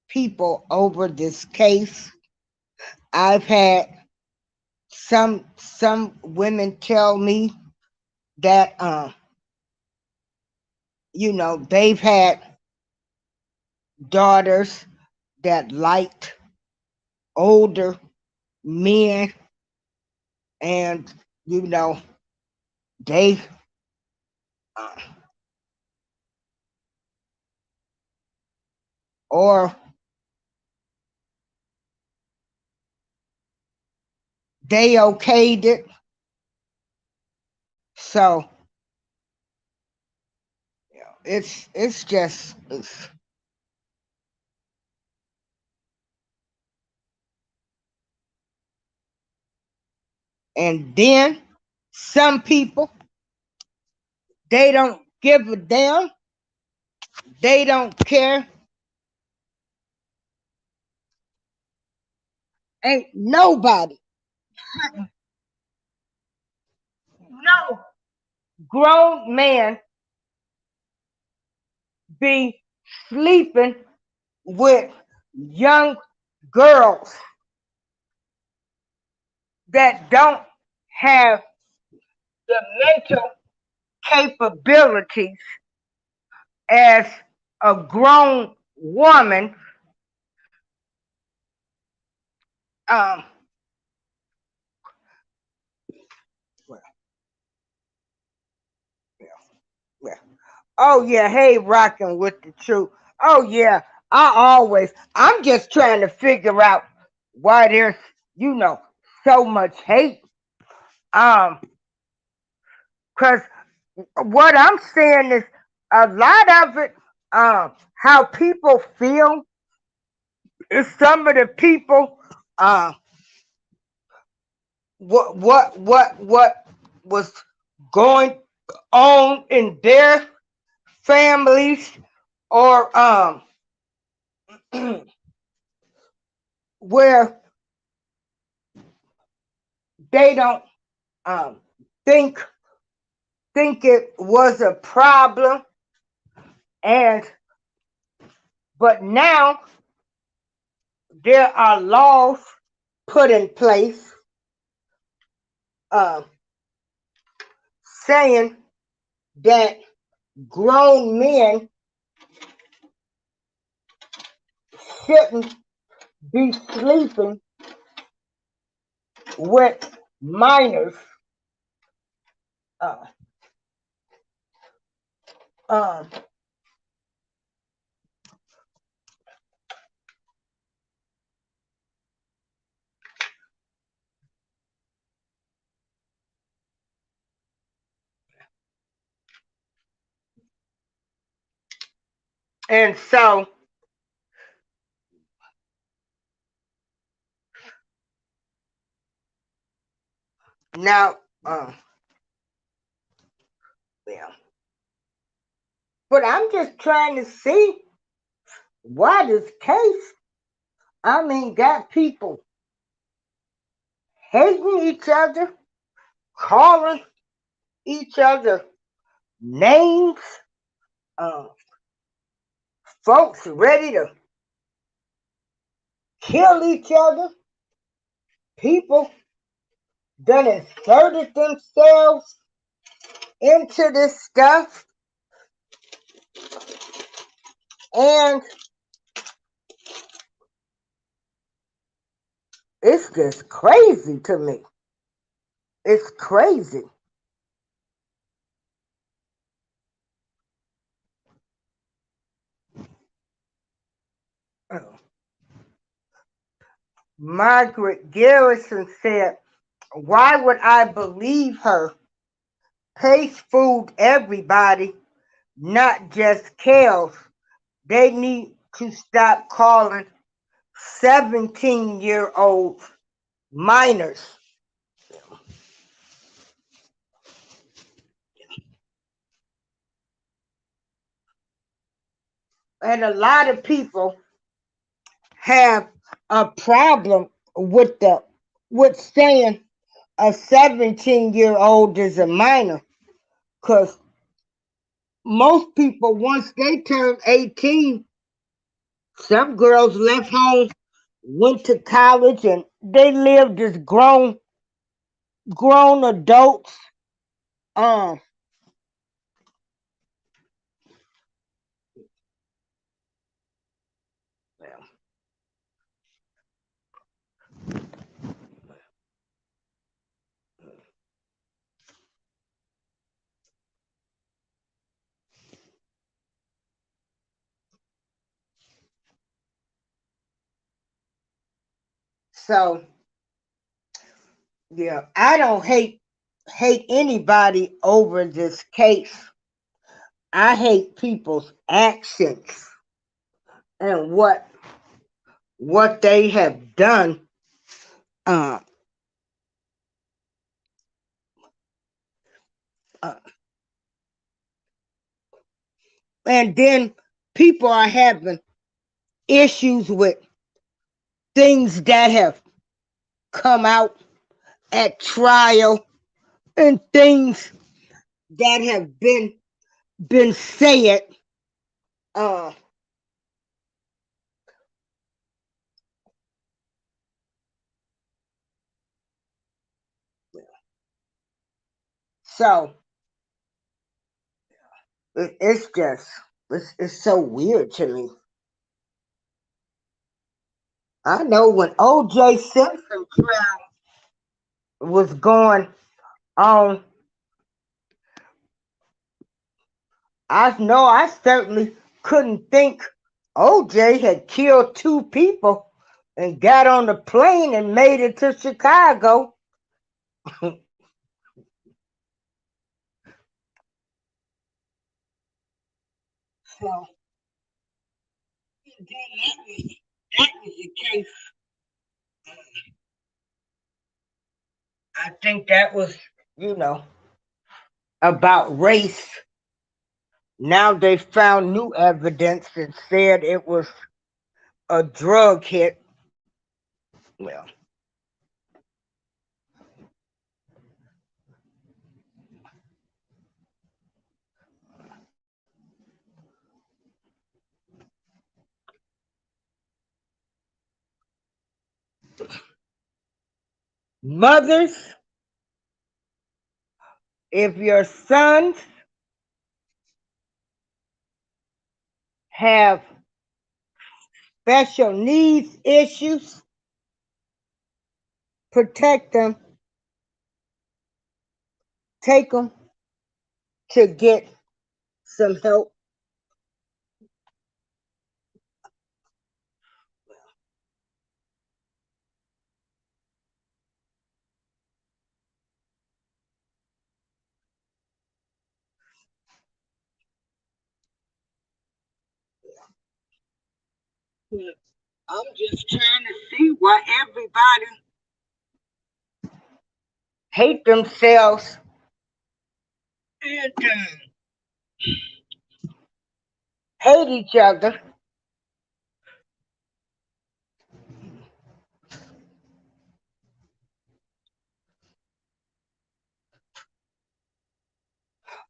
people over this case. I've had some women tell me that they've had daughters that liked older men, and you know they uh, or they okayed it. So it's just and then some people, they don't give a damn. They don't care. Ain't nobody, no grown man be sleeping with young girls that don't have the mental capabilities as a grown woman. Um, well, yeah, yeah. Oh yeah, hey, rocking with the truth. Oh yeah, I'm just trying to figure out why there's, you know, so much hate. Um, cause what I'm saying is a lot of it, how people feel is some of the people, uh, what was going on in their families, or where they don't um think think it was a problem, and but now there are laws put in place, uh, saying that grown men shouldn't be sleeping with minors. Uh, um, and so now, yeah. But I'm just trying to see why this case, I mean, got people hating each other, calling each other names, uh, folks ready to kill each other, people that inserted themselves into this stuff, and it's just crazy to me. It's crazy. Margaret Garrison said, "Why would I believe her? Pace fooled everybody, not just Kels. They need to stop calling 17-year-olds minors." And a lot of people have a problem with the with saying a 17-year-old is a minor, because most people, once they turn 18, some girls left home, went to college, and they lived as grown adults. Um, so yeah, I don't hate anybody over this case. I hate people's actions and what they have done. Uh, uh, and then people are having issues with things that have come out at trial and things that have been said. Uh, so it's just it's so weird to me. I know when O.J. Simpson trial was going on, I know I certainly couldn't think O.J. had killed two people and got on the plane and made it to Chicago. So that was the case. I think that was, you know, about race. Now they found new evidence and said it was a drug hit. Well, mothers, if your sons have special needs issues, protect them, take them to get some help. I'm just trying to see why everybody hate themselves and hate each other.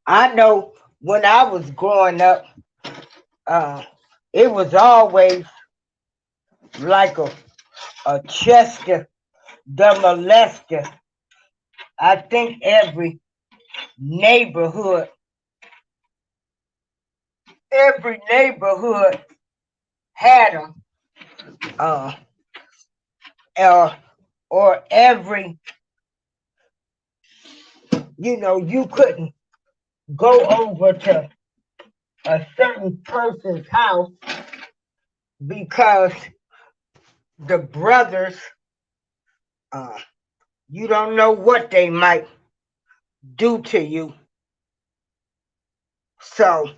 I know when I was growing up, uh, it was always like a Chester the molester. I think neighborhood, every neighborhood had them, uh, or, or every, you couldn't go over to a certain person's house because the brothers, uh, you don't know what they might do to you. So,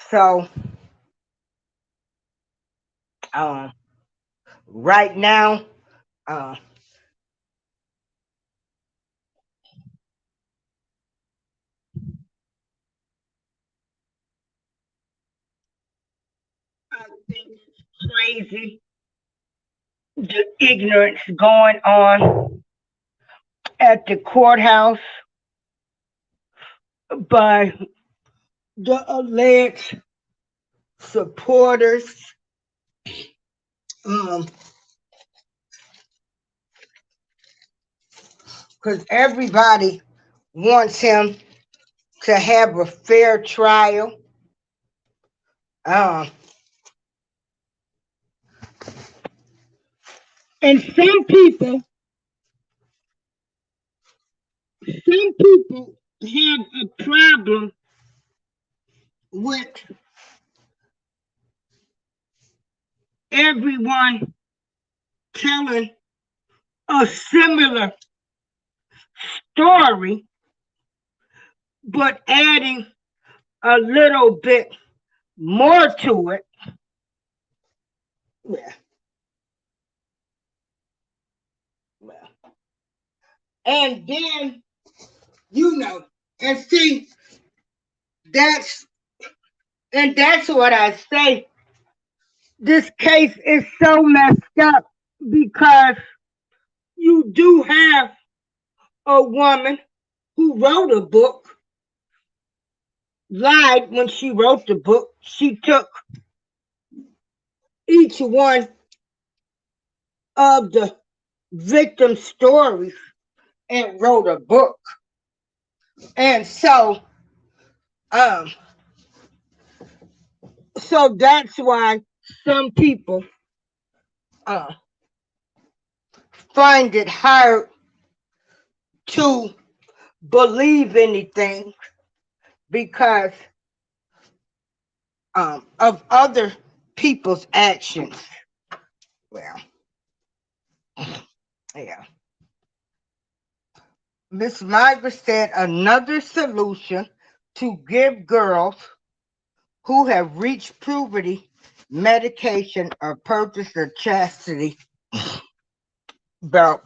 so, um, right now. Uh, I think it's crazy the ignorance going on at the courthouse by the alleged supporters. Um, because everybody wants him to have a fair trial. Um, and some people have a problem with everyone telling a similar story, but adding a little bit more to it. Yeah, well, and then you know, and see, that's that's what I say. This case is so messed up because you do have a woman who wrote a book, lied when she wrote the book. She took each one of the victim stories and wrote a book. And um, so that's why some people uh, find it hard to believe anything because of other people's actions. Well, yeah. Miss Margaret said another solution to give girls who have reached puberty medication or purchased a chastity belt.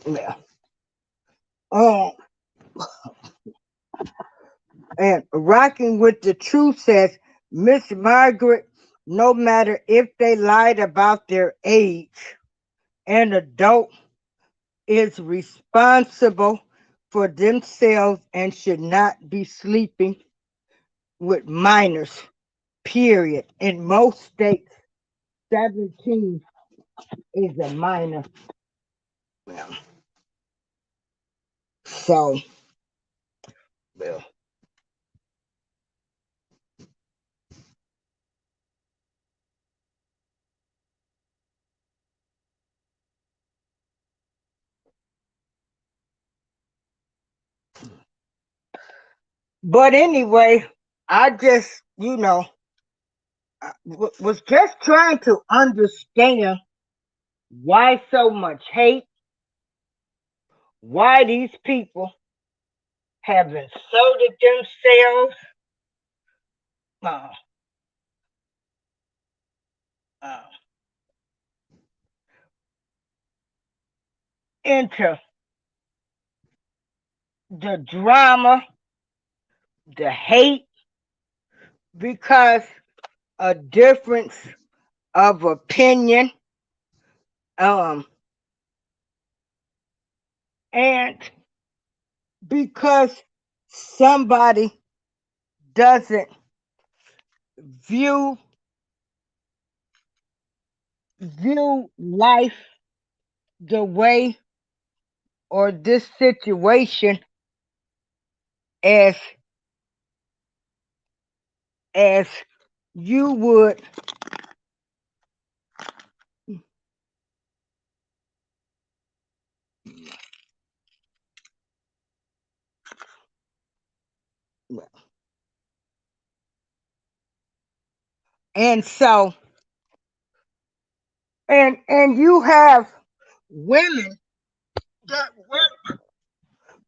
Yeah. Um, and Rocking with the Truth says Miss Margaret, no matter if they lied about their age, an adult is responsible for themselves and should not be sleeping with minors, period. In most states, 17 is a minor. Well, so, well. But anyway, I just, was just trying to understand why so much hate, why these people have inserted themselves uh, uh, into the drama, the hate, because a difference of opinion, um, and because somebody doesn't view life the way or this situation as as you would. And so, and you have women that work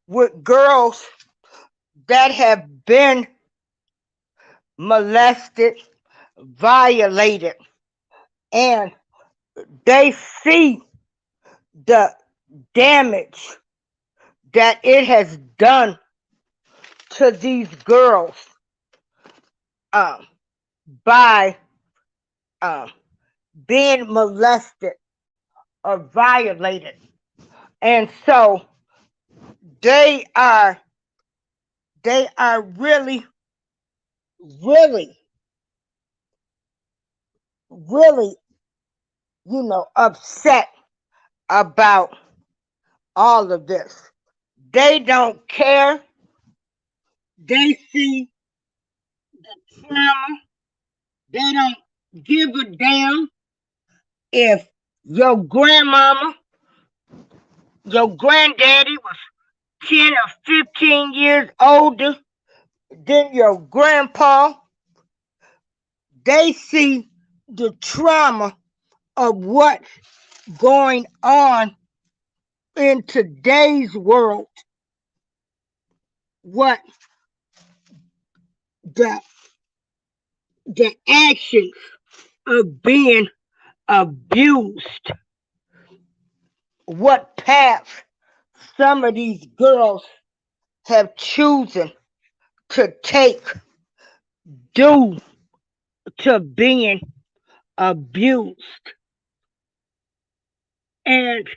with girls that have been molested, violated, and they see the damage that it has done to these girls um, by um, being molested or violated. And so they are they are really, really, really, upset about all of this. They don't care. They see the trauma. They don't give a damn if your grandmama, your granddaddy was 10 or 15 years older than your grandpa. They see the trauma of what's going on in today's world, what the the actions of being abused, what path some of these girls have chosen to take due to being abused. And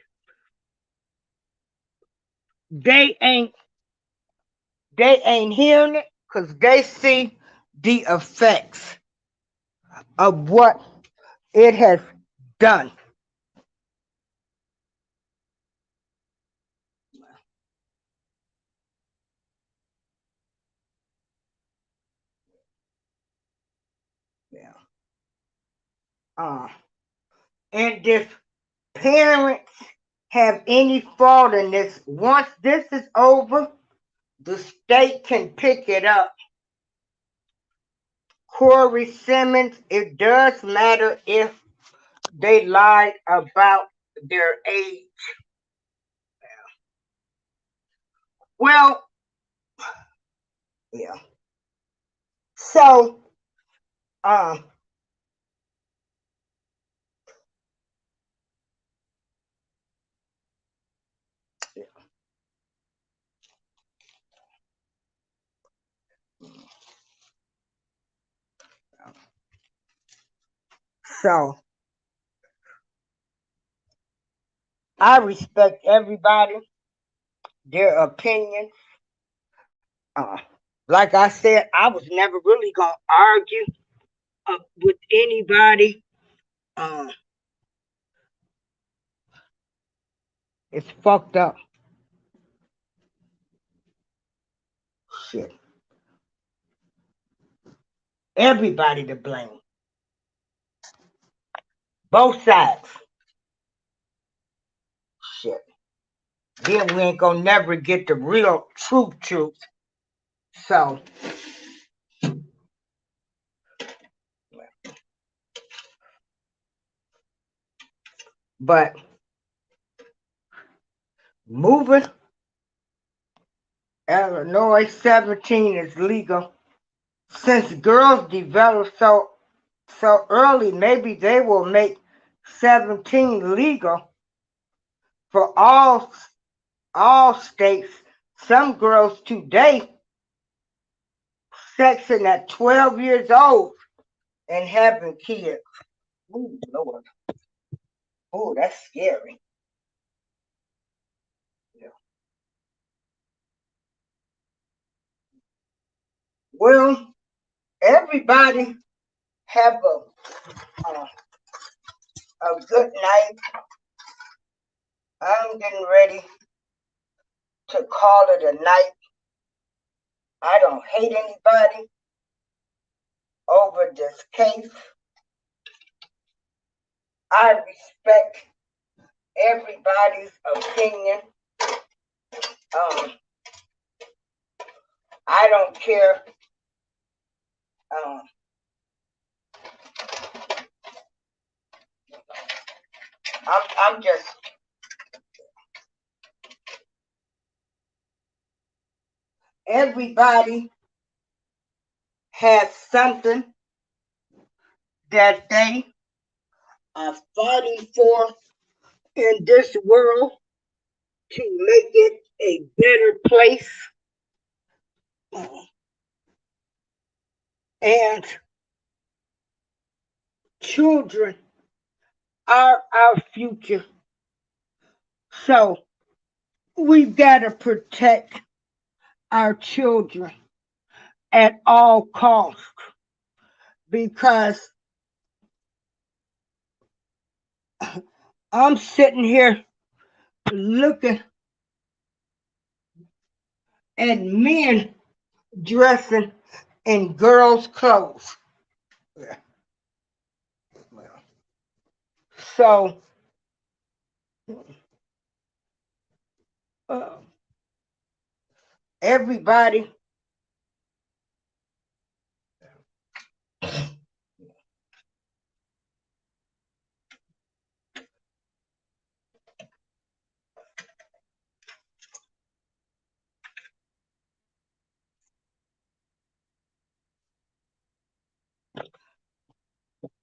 they ain't they ain't hearing it because they see the effects of what it has done. Yeah. Uh, and if parents have any fault in this, once this is over, the state can pick it up. Corey Simmons, it does matter if they lied about their age. Well, yeah. So, um, so I respect everybody, their opinion. Uh, like I said, I was never really gonna argue with anybody. Uh, it's fucked up. Shit. Everybody to blame. Both sides. Shit. Then we ain't gonna never get the real truth. So, but moving Illinois 17 is legal. Since girls develop so early, maybe they will make 17 legal for all states. Some girls today sexing at 12 years old and having kids. Ooh, Lord. Oh, that's scary. Yeah. Well, everybody have a good night. I'm getting ready to call it a night. I don't hate anybody over this case. I respect everybody's opinion. Um, I don't care. Um, I'm just everybody has something that they are fighting for in this world to make it a better place. And children are our future. So we've got to protect our children at all costs because I'm sitting here looking at men dressing in girls' clothes. So uh, everybody,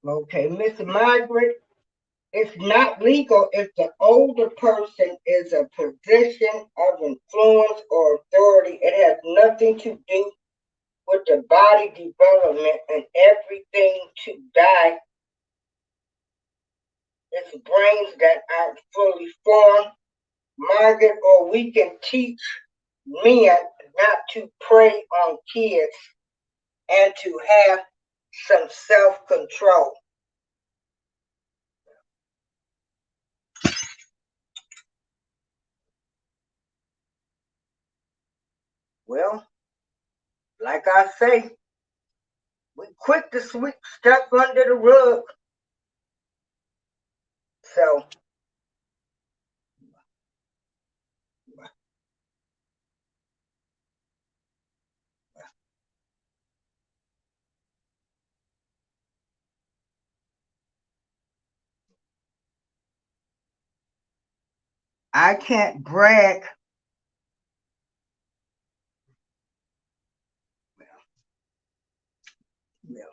okay, Miss Margaret, it's not legal if the older person is a position of influence or authority. It has nothing to do with the body development and everything to die. It's brains that aren't fully formed. Margaret, or we can teach men not to prey on kids and to have some self-control. Well, like I say, we quick to sweep stuff under the rug. So I can't brag. Yeah.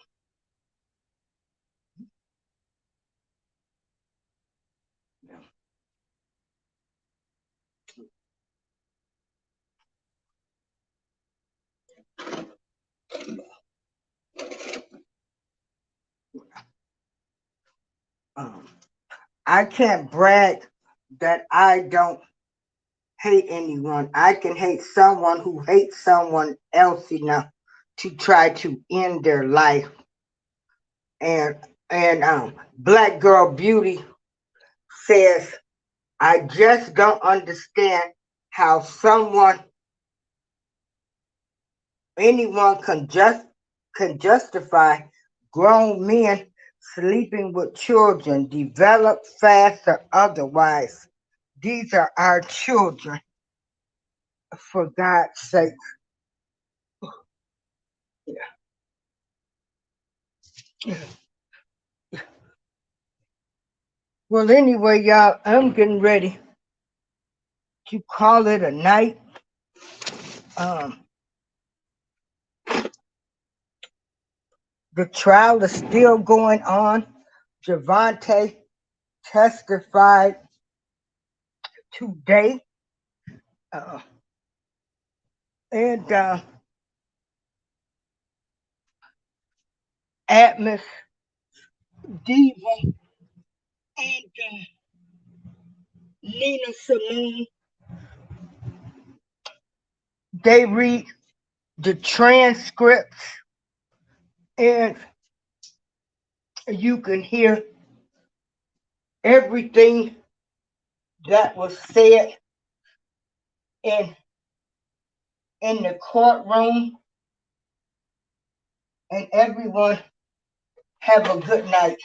Um, I can't brag that I don't hate anyone. I can hate someone who hates someone else enough to try to end their life. And Black Girl Beauty says, I just don't understand how anyone can justify grown men sleeping with children, develop fast or otherwise. These are our children, for God's sake. Well, anyway, y'all, I'm getting ready to call it a night. Um, the trial is still going on. Javante testified today. Uh, and Atmos, Diva, and Nina Simone, they read the transcripts and you can hear everything that was said in in the courtroom. And everyone have a good night.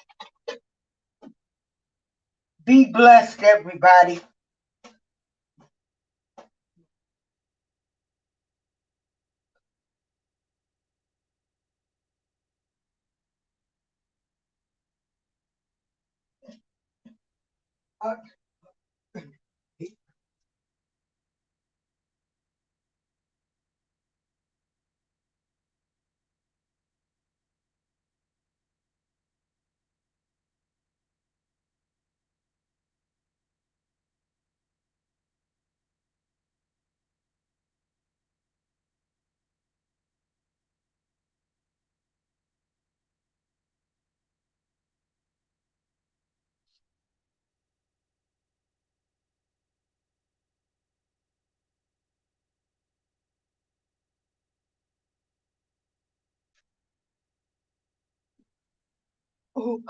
Be blessed, everybody. Uh, Oh,